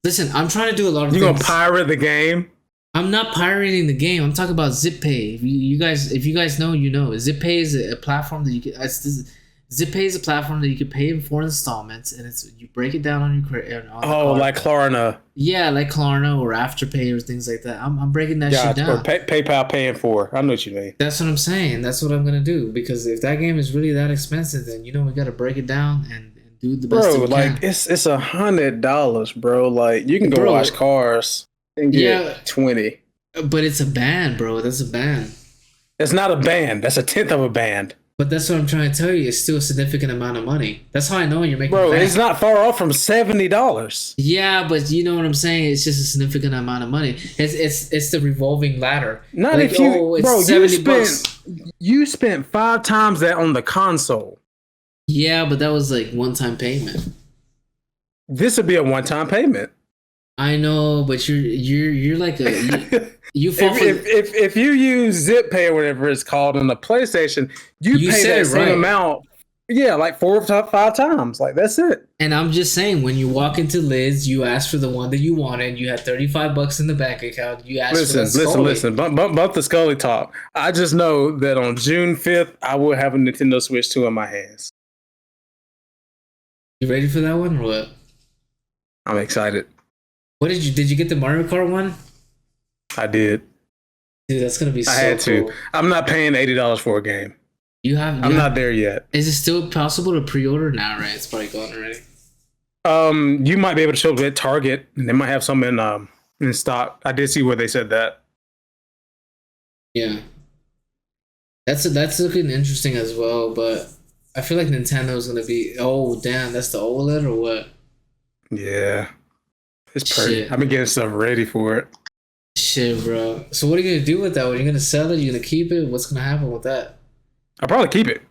Listen, I'm trying to do a lot of You things. gonna pirate the game? I'm not pirating the game. I'm talking about zip pay. If you guys know, you know. Zip pay is a platform that you can. ZipPay is a platform that you can pay in 4 installments, and it's you break it down on your credit. Like Klarna. Yeah, like Klarna or Afterpay or things like that. I'm breaking that shit down. Or PayPal paying for. I know what you mean. That's what I'm saying. That's what I'm gonna do because if that game is really that expensive, then we gotta break it down and do the best. Bro, like it's $100, bro. Like you can go watch Cars and get 20. But it's a band, bro. That's a band. It's not a band. That's a tenth of a band. But that's what I'm trying to tell you. It's still a significant amount of money. That's how I know you're making. Bro, it's not far off from $70. Yeah, but you know what I'm saying. It's just a significant amount of money. It's the revolving ladder. Not like, if you, it's bro. You spent 5 times that on the console. Yeah, but that was like one-time payment. This would be a one-time payment. I know, but you're like a you fall if you use ZipPay or whatever it's called on the PlayStation, you pay that same amount. Yeah, like 4 or 5 times. Like that's it. And I'm just saying, when you walk into Lids, you ask for the one that you wanted. You had $35 in the bank account. You asked for that listen. Bump the Scully talk. I just know that on June 5th, I will have a Nintendo Switch 2 in my hands. You ready for that one or what? I'm excited. What did you get the Mario Kart one? I did. Dude, that's gonna be so cool. I had to. I'm not paying $80 for a game. I'm not there yet. Is it still possible to pre-order now? Right, it's probably gone already. You might be able to show up at Target, and they might have some in stock. I did see where they said that. Yeah, that's looking interesting as well. But I feel like Nintendo's gonna be. Oh damn, that's the OLED or what? Yeah. It's pretty. I've been getting stuff ready for it. Shit, bro. So what are you gonna do with that? Are you gonna sell it? You gonna keep it? What's gonna happen with that? I'll probably keep it.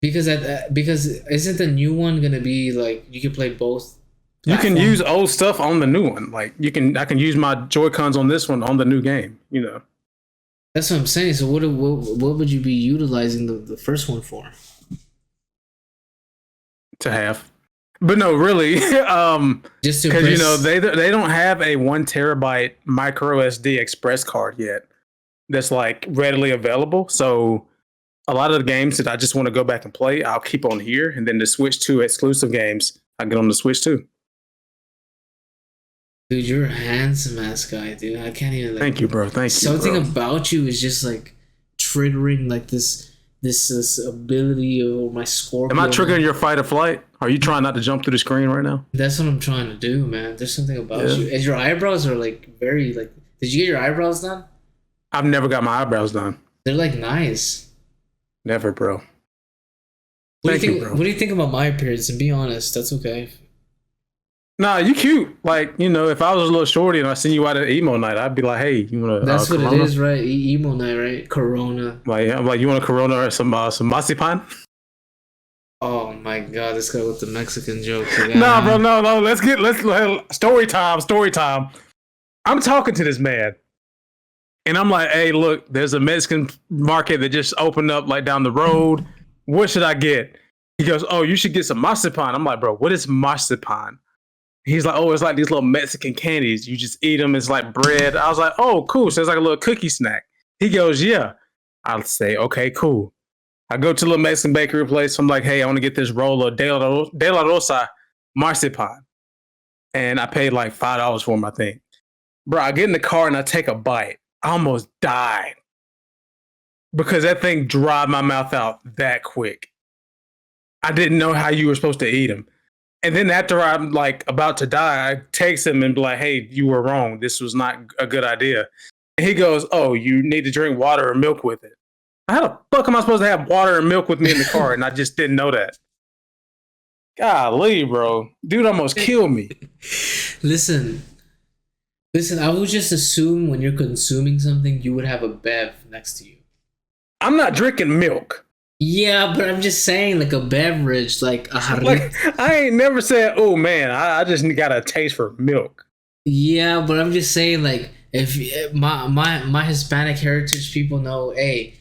Because isn't the new one gonna be like you can play both? You can use old stuff on the new one. Like I can use my Joy-Cons on this one on the new game. You know. That's what I'm saying. So what would you be utilizing the first one for? To have. But no, really, just because they don't have a 1 terabyte micro SD express card yet that's like readily available. So a lot of the games that I just want to go back and play, I'll keep on here, and then the Switch 2 exclusive games, I get on the Switch 2. Dude, you're a handsome ass guy, dude. I can't even. Thank you, bro. Thank you. Something about you is just like triggering like this ability of my Scorpio. Am I triggering your fight or flight? Are you trying not to jump through the screen right now? That's what I'm trying to do, man. There's something about you. And your eyebrows are like very like. Did you get your eyebrows done? I've never got my eyebrows done. They're like nice. Never, bro. What do you think about my appearance? And be honest, that's okay. Nah, you cute. Like, if I was a little shorty and I seen you out at emo night, I'd be like, hey, you want to? That's what Corona? It is, right? Emo night, right? Corona. Like, I'm like, you want a Corona or some marzipan? Oh my god, this guy with the Mexican joke. Nah, bro, no. Let's story time. I'm talking to this man, and I'm like, hey, look, there's a Mexican market that just opened up like down the road. What should I get? He goes, oh, you should get some marzipan. I'm like, bro, what is marzipan? He's like, oh, it's like these little Mexican candies. You just eat them. It's like bread. I was like, oh, cool. So it's like a little cookie snack. He goes, yeah. I'll say, okay, cool. I go to a little Mexican bakery place. I'm like, hey, I want to get this roll of De La Rosa marzipan. And I paid like $5 for them, I think. Bro, I get in the car and I take a bite. I almost died. Because that thing dried my mouth out that quick. I didn't know how you were supposed to eat them. And then after I'm like about to die, I text him and be like, hey, you were wrong. This was not a good idea. And he goes, oh, you need to drink water or milk with it. How the fuck am I supposed to have water and milk with me in the car? And I just didn't know that. Golly, bro. Dude almost killed me. Listen, Listen, I would just assume when you're consuming something, you would have a bev next to you. I'm not drinking milk. Yeah, but I'm just saying, like a beverage, like a Like jarrito. I ain't never said, "Oh man, I just got a taste for milk." Yeah, but I'm just saying, like, if my Hispanic heritage people know, hey,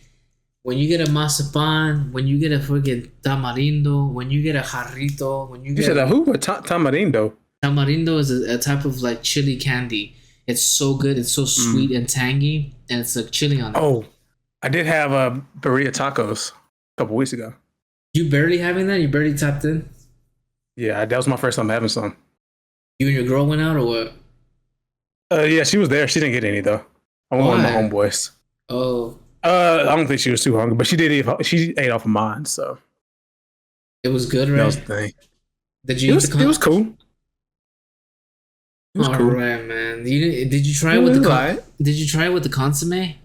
when you get a mazapan, when you get a freaking tamarindo, when you get a jarrito, when you You get said a who? A tamarindo. tamarindo is a type of like chili candy. It's so good. It's so sweet Mm. and tangy, and it's like chili on it. Oh, I did have a burrito tacos a couple weeks ago. You barely having that? You barely tapped in? Yeah, that was my first time having some. You and your girl went out or what? Yeah, she was there. She didn't get any though. I went with my Why? homeboys. Oh, I don't think she was too hungry, but she did eat. She ate off of mine, so it was good, that was right? the thing. Did you eat the It was cool. It was All cool. right, man. Did you try It it with was the alright. did you try it with the consomme?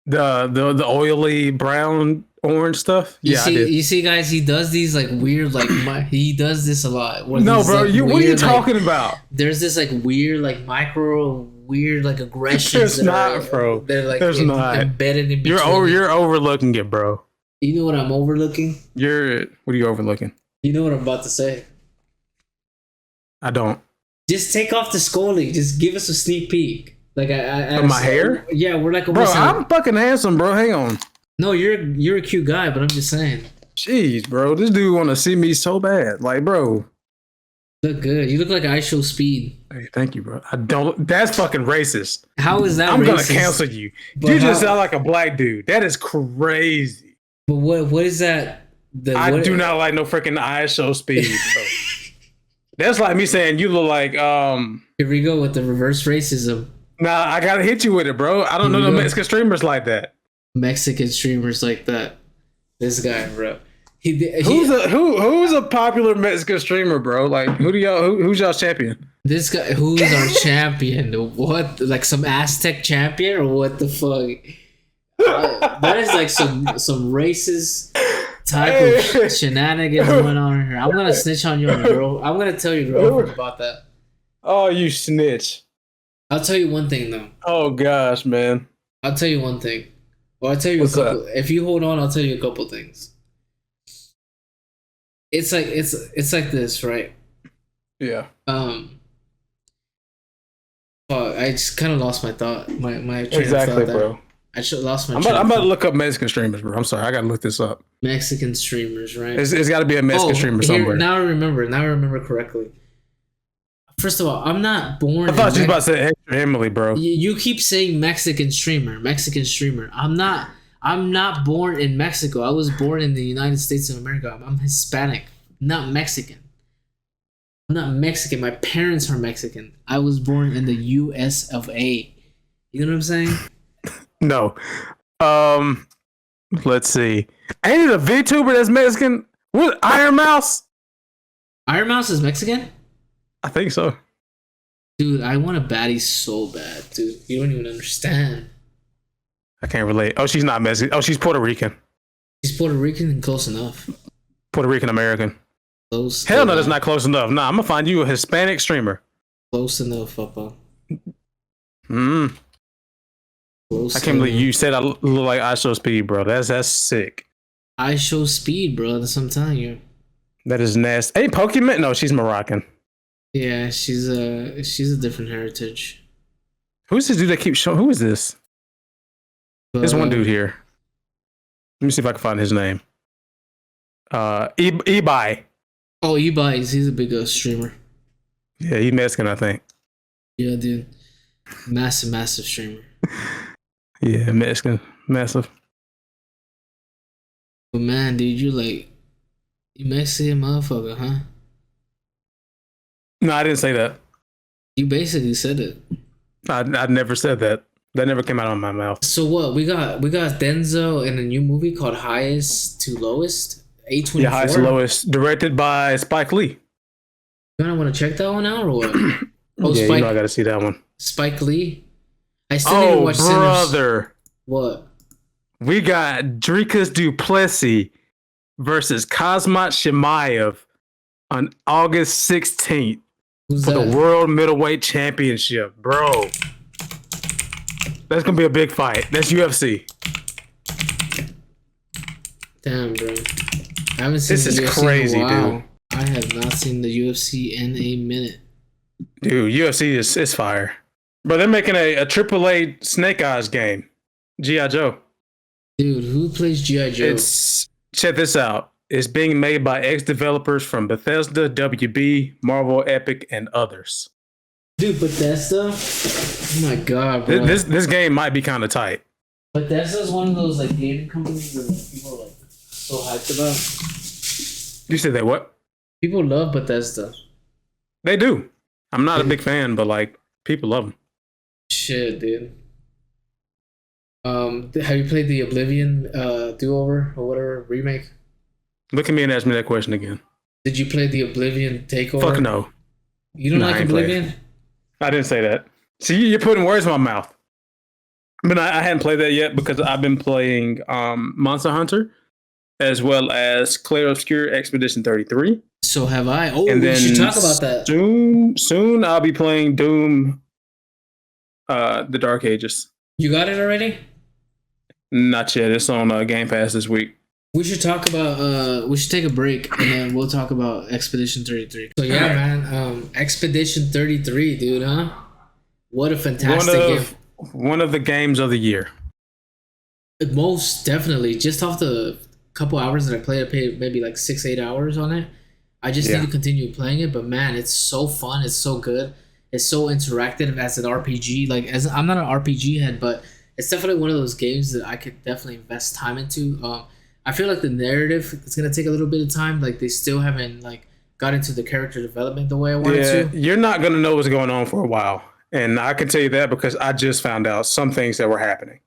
The oily brown orange stuff. Yeah, I did. You see, guys, he does these like weird like he does this a lot. Where No, these bro. like You what are you weird like talking about? there's this like weird like micro weird like aggressions There's not, bro. they're like There's not. embedded in between. You're overlooking it, bro. You know what I'm overlooking? What are you overlooking? You know what I'm about to say. I don't. Just take off the scully. Just give us a sneak peek. Like Of my hair? Yeah, we're like Bro, almost. I'm fucking handsome, bro. Hang on. No, you're a cute guy, but I'm just saying. Jeez, bro. This dude want to see me so bad. Like, bro. Look good. You look like I show speed. Hey, thank you, bro. I don't. That's fucking racist. How is that? I'm gonna racist? cancel you. But You just how- sound like a black dude. That is crazy. But what is that? I What, do not like no freaking ISO speed. Bro. That's like me saying you look like Here we go with the reverse racism. Nah, I gotta hit you with it, bro. I don't Here know we no go. Mexican streamers like that. Mexican streamers like that. This guy, bro. Who's a popular Mexican streamer, bro? Like who's y'all's champion? This guy, who's our champion? What, like some Aztec champion or what the fuck? That is like some racist type of shenanigans going on here. I'm gonna snitch on your girl. I'm gonna tell your girlfriend about that. Oh, you snitch. I'll tell you one thing though. Oh gosh, man. I'll tell you one thing. Or I'll tell you What's a couple. If you hold on, I'll tell you a couple things. It's like this, right? Yeah. I just kind of lost my thought. My train Exactly, of thought there. bro. I should lost my. I'm train of about to thought. look up Mexican streamers, bro. I'm sorry, I gotta look this up. Mexican streamers, right? It's got to be a Mexican streamer somewhere. Now I remember. Now I remember correctly. First of all, I'm not born. I thought you was about to say extra Emily, bro. You keep saying Mexican streamer, Mexican streamer. I'm not. I'm not born in Mexico. I was born in the United States of America. I'm Hispanic, not Mexican. I'm not Mexican. My parents are Mexican. I was born in the U.S. of A. You know what I'm saying? No. Let's see. Ain't it a VTuber that's Mexican? What, Iron Mouse? Iron Mouse is Mexican? I think so. Dude, I want a baddie so bad, dude. You don't even understand. I can't relate. Oh, she's not Mexican. Oh, she's Puerto Rican. She's Puerto Rican and close enough. Puerto Rican American. Close. Hell no, enough. that's not close enough. Nah, I'm gonna find you a Hispanic streamer. Close enough, Papa. Mm. Close I can't believe enough. you said I look like I show speed, bro. That's sick. I show speed, bro. That's what I'm telling you. That is nasty. Hey, Pokemon? No, she's Moroccan. Yeah, she's a different heritage. Who's this dude that keeps showing? Who is this? There's one But, dude here. Let me see if I can find his name. Ebai. Oh, Ebi's. He's a big streamer. Yeah, he's Mexican, I think. Yeah, dude. Massive streamer. Yeah, Mexican, massive. But man, dude, you Mexican motherfucker, huh? No, I didn't say that. You basically said it. I never said that. That never came out of my mouth. So what? We got Denzel in a new movie called Highest to Lowest. A24. Yeah, highest lowest, directed by Spike Lee. You gonna want to check that one out or what? Oh, Yeah, Spike, you know I got to see that one. Spike Lee. I still need to Oh, watch Sinners. brother, What? we got Dricus Duplessis versus Kazmat Shemaev on August 16th. Who's for the that? World Middleweight Championship, bro. That's gonna be a big fight. That's UFC. Damn, bro. I haven't seen This the is UFC in a crazy, while. dude. I have not seen the UFC in a minute. Dude, UFC is fire. But they're making a AAA Snake Eyes game. G.I. Joe. Dude, who plays G.I. Joe? It's check this out. It's being made by ex-developers from Bethesda, WB, Marvel, Epic, and others. Dude, Bethesda? Oh my god, bro. This game might be kind of tight. Bethesda's one of those like gaming companies that like, people are like so hyped about. You said that what? People love Bethesda. They do. I'm not a big fan, but like people love them. Shit, dude. Have you played the Oblivion do-over or whatever remake? Look at me and ask me that question again. Did you play the Oblivion takeover? Fuck no. You don't No, I like ain't played Oblivion? I didn't say that. See, you're putting words in my mouth. But I hadn't played that yet because I've been playing Monster Hunter as well as Clair Obscure Expedition 33. So have I. Oh, And we then should talk about that. Soon I'll be playing Doom The Dark Ages. You got it already? Not yet. It's on Game Pass this week. We should talk about we should take a break and then we'll talk about Expedition 33. So yeah, man, Expedition 33, dude, huh? What a fantastic game. One of the games of the year. Most definitely. Just off the couple hours that I played maybe like 6-8 hours on it. I just need to continue playing it, but man, it's so fun, it's so good. It's so interactive as an RPG. Like as I'm not an RPG head, but it's definitely one of those games that I could definitely invest time into. I feel like the narrative is gonna take a little bit of time. Like they still haven't like got into the character development the way I wanted to. You're not gonna know what's going on for a while. And I can tell you that because I just found out some things that were happening.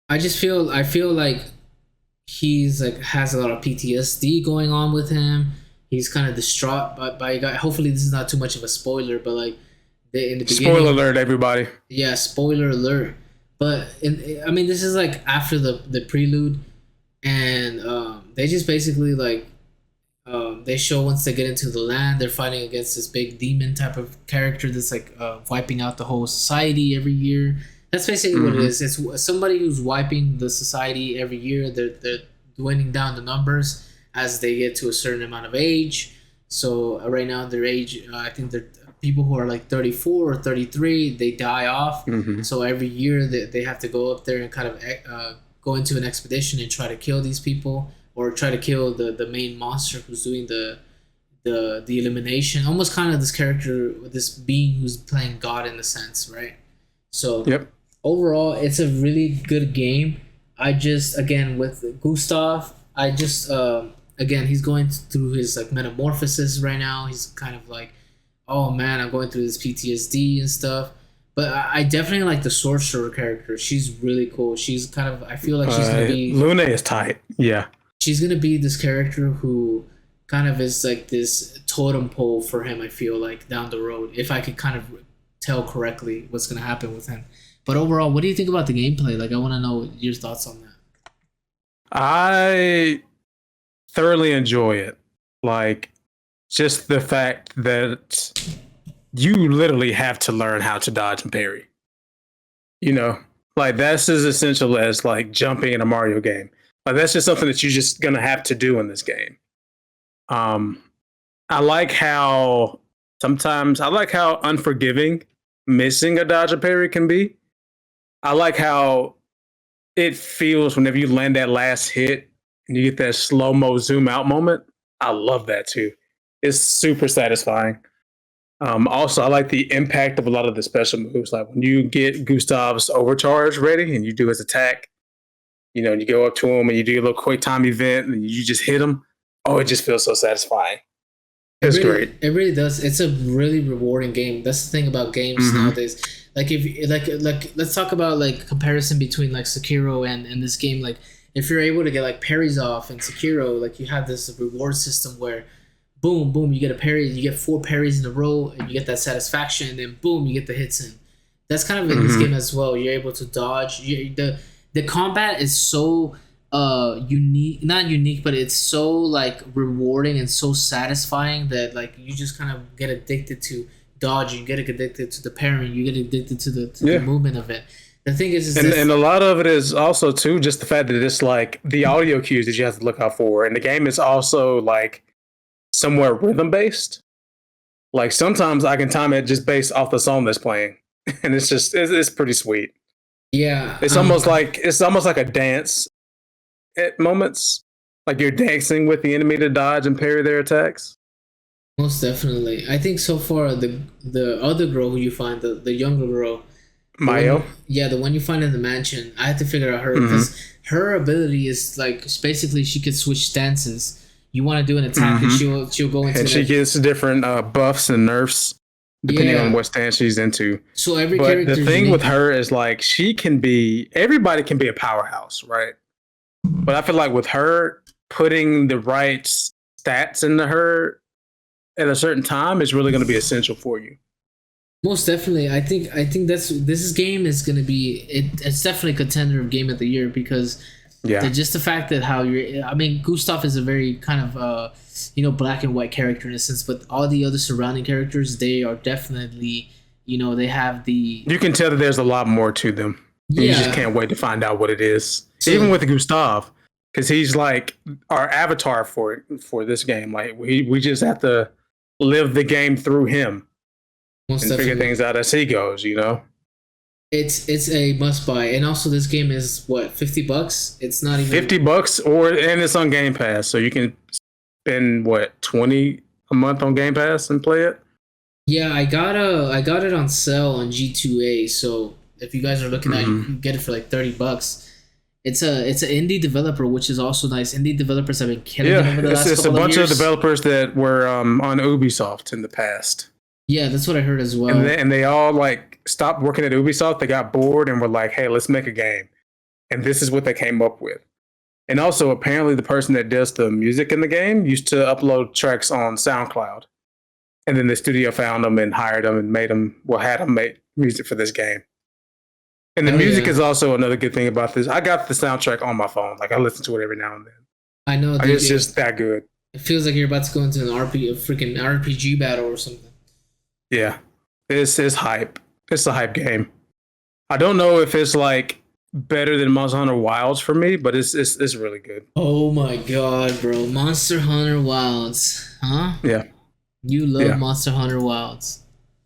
I feel like he's like has a lot of PTSD going on with him. He's kind of distraught by a guy. Hopefully this is not too much of a spoiler, but like in the beginning. Spoiler alert, everybody. Yeah, spoiler alert. But I mean, this is like after the prelude, and they just basically like they show once they get into the land, they're fighting against this big demon type of character that's like wiping out the whole society every year. That's basically what it is. It's somebody who's wiping the society every year. They're dwindling down the numbers as they get to a certain amount of age. So right now their age, I think they're people who are like 34 or 33, they die off. So every year they have to go up there and kind of go into an expedition and try to kill these people or try to kill the main monster who's doing the elimination. Almost kind of this character, this being who's playing God in a sense, right? So overall, it's a really good game. I just, again, with Gustav, I just, again, he's going through his like metamorphosis right now. He's kind of like, oh man, I'm going through this PTSD and stuff. But I definitely like the sorcerer character. She's really cool. She's kind of, I feel like she's gonna be Luna is tight. Yeah, she's gonna be this character who kind of is like this totem pole for him. I feel like down the road, if I could kind of tell correctly what's gonna happen with him. But overall, what do you think about the gameplay? Like, I want to know your thoughts on that. I thoroughly enjoy it. Like, just the fact that you literally have to learn how to dodge and parry. You know, like that's as essential as like jumping in a Mario game. Like that's just something that you're just gonna have to do in this game. I like how unforgiving missing a dodge or parry can be. I like how it feels whenever you land that last hit and you get that slow-mo zoom out moment. I love that too. It's super satisfying. Also, I like the impact of a lot of the special moves. Like when you get Gustav's overcharge ready and you do his attack, you know, and you go up to him and you do a little quick time event and you just hit him. Oh, it just feels so satisfying. It's great. It really does. It's a really rewarding game. That's the thing about games nowadays. Like if like let's talk about like comparison between like Sekiro and this game. Like if you're able to get like parries off in Sekiro, like you have this reward system where boom, boom, you get a parry, you get 4 parries in a row, and you get that satisfaction, and then boom, you get the hits in. That's kind of in this game as well. You're able to dodge. The combat is so unique, not unique, but it's so like rewarding and so satisfying that like you just kind of get addicted to dodging, you get addicted to the parrying, you get addicted to the Yeah. movement of it. The thing is And this. a lot of it is also too just the fact that it's like the audio cues that you have to look out for, and the game is also like somewhat rhythm based. Like sometimes I can time it just based off the song that's playing, and it's pretty sweet. Yeah, It's almost like a dance at moments, like you're dancing with the enemy to dodge and parry their attacks. most definitely. I think so far the other girl who you find, the younger girl, the one Mayo. yeah, the one you find in the mansion. I had to figure out her Hmm. because her ability is like basically she could switch stances. You want to do an attack and Hmm. she'll go into And she gets different buffs and nerfs depending on yeah. what stance she's into. So every But the character is thing with unique. her is like everybody can be a powerhouse, right? But I feel like with her, putting the right stats into her at a certain time is really going to be essential for you. Most definitely, I think this game is gonna be it's definitely a contender of game of the year because Yeah. just the fact that how you're. I mean, Gustav is a very kind of black and white character in a sense, but all the other surrounding characters they are definitely they have the You can tell that there's a lot more to them. And you just yeah. can't wait to find out what it is. Even So with Gustav, because he's like our avatar for this game. Like we just have to live the game through him most and figure definitely, things out as he goes, you know? it's a must buy, and also this game is what $50. It's not even $50 and it's on Game Pass. So you can spend what, 20 a month on Game Pass and play it? yeah. I got it on sale on G2A. So if you guys are looking at it, you Mm-hmm. can get it for like $30. It's an indie developer, which is also nice. Indie developers have been killing it Yeah, over the last it's a couple of bunch of years. developers that were on Ubisoft in the past. Yeah, that's what I heard as well. And they all like stopped working at Ubisoft. They got bored and were like, "Hey, let's make a game." And this is what they came up with. And also, apparently, the person that does the music in the game used to upload tracks on SoundCloud. And then the studio found them and hired them and had them make music for this game. And the Hell music yeah. is also another good thing about this. I got the soundtrack on my phone. Like I listen to it every now and then. I know, Like, dude. it's just that good. It feels like you're about to go into a freaking RPG battle or something. Yeah, it's hype. It's a hype game. I don't know if it's like better than Monster Hunter Wilds for me, but it's really good. Oh my god, bro! Monster Hunter Wilds, huh? Yeah, You love yeah, Monster Hunter Wilds.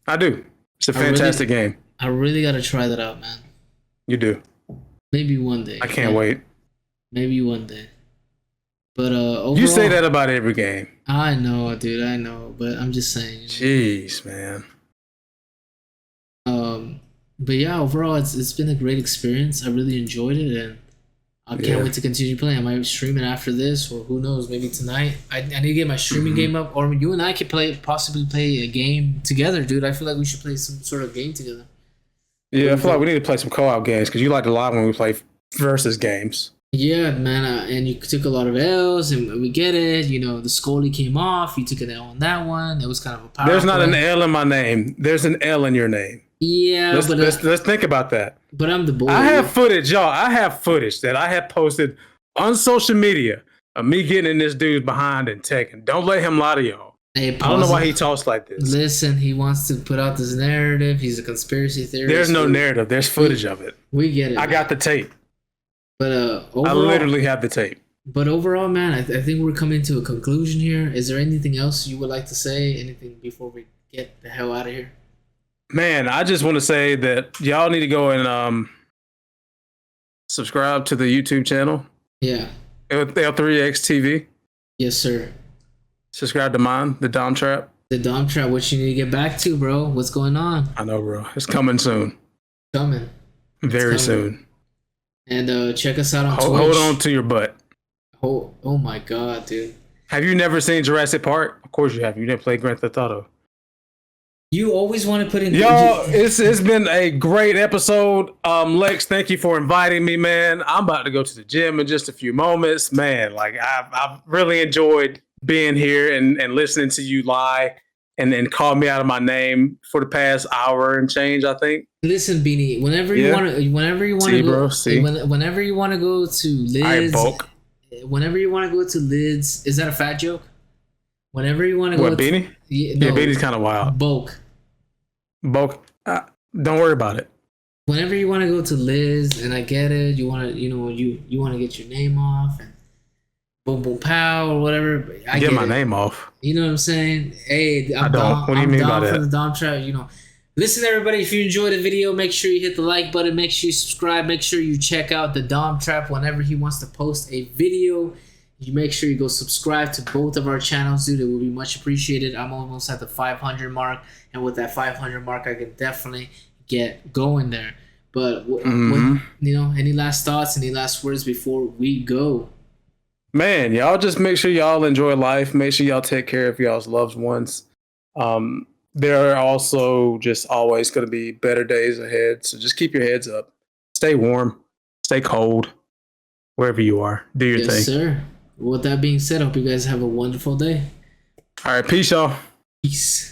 I do. It's a I really, fantastic game. I really gotta try that out, man. You do. Maybe one day. I can't wait. Maybe one day. But overall, You say that about every game. I know, dude. I know, but I'm just saying. Jeez, man. But yeah, overall, it's been a great experience. I really enjoyed it, and I can't Yeah. wait to continue playing. I might stream it after this, or who knows, maybe tonight. I need to get my streaming game up, or you and I could possibly play a game together, dude. I feel like we should play some sort of game together. Yeah, I feel like we need to play some co-op games because you like to live when we play versus games. Yeah, man, and you took a lot of L's, and we get it. The Scully came off. You took an L on that one. It was kind of a power There's not an play. L in my name. There's an L in your name. Yeah, Let's think about that. but I'm the boy. I have footage, y'all. I have footage that I have posted on social media of me getting in this dude's behind and taking. Don't let him lie to y'all. Hey, I don't know pause why it. he talks like this. Listen, he wants to put out this narrative. He's a conspiracy theorist. There's no narrative. There's footage of it. We get it. I got the tape. But overall, I literally have the tape. But overall, man, I think we're coming to a conclusion here. Is there anything else you would like to say? Anything before we get the hell out of here? Man, I just want to say that y'all need to go and subscribe to the YouTube channel, Yeah. L3X TV. Yes, sir. Subscribe to mine, The Dom Trap. The Dom Trap, what you need to get back to, bro? What's going on? I know, bro. It's coming soon. Coming. Very coming. soon. And check us out on Twitch. Hold on to your butt. Oh my god, dude. Have you never seen Jurassic Park? Of course you have. You didn't play Grand Theft Auto. You always want to put in Y'all, it's been a great episode. Lex, thank you for inviting me, man. I'm about to go to the gym in just a few moments. Man, like I've really enjoyed being here and listening to you lie and then called me out of my name for the past hour and change, I think. Listen, Beanie. Yeah. Whenever you want to See, go, bro. See. whenever you want to go to All right, Lids, bulk. whenever you want to go to Lids, is that a fat joke? Whenever you want to go, What, Beanie? no, Yeah, Beanie's kind of wild. bulk. Bulk. Don't worry about it. Whenever you want to go to Liz, and I get it, you want to, you want to get your name off, and boom, boom, pow, or whatever. I Get get my it. name off. You know what I'm saying? Hey, I don't. What do you mean by for that? the Dom Trap. Listen, everybody. If you enjoyed the video, make sure you hit the like button. Make sure you subscribe. Make sure you check out the Dom Trap whenever he wants to post a video. You make sure you go subscribe to both of our channels, dude. It will be much appreciated. I'm almost at the 500 mark, and with that 500 mark, I can definitely get going there. But any last thoughts, any last words before we go? Man, y'all just make sure y'all enjoy life. Make sure y'all take care of y'all's loved ones. There are also just always going to be better days ahead. So just keep your heads up. Stay warm. Stay cold. Wherever you are. Do your thing. Yes, sir. With that being said, I hope you guys have a wonderful day. All right. Peace, y'all. Peace.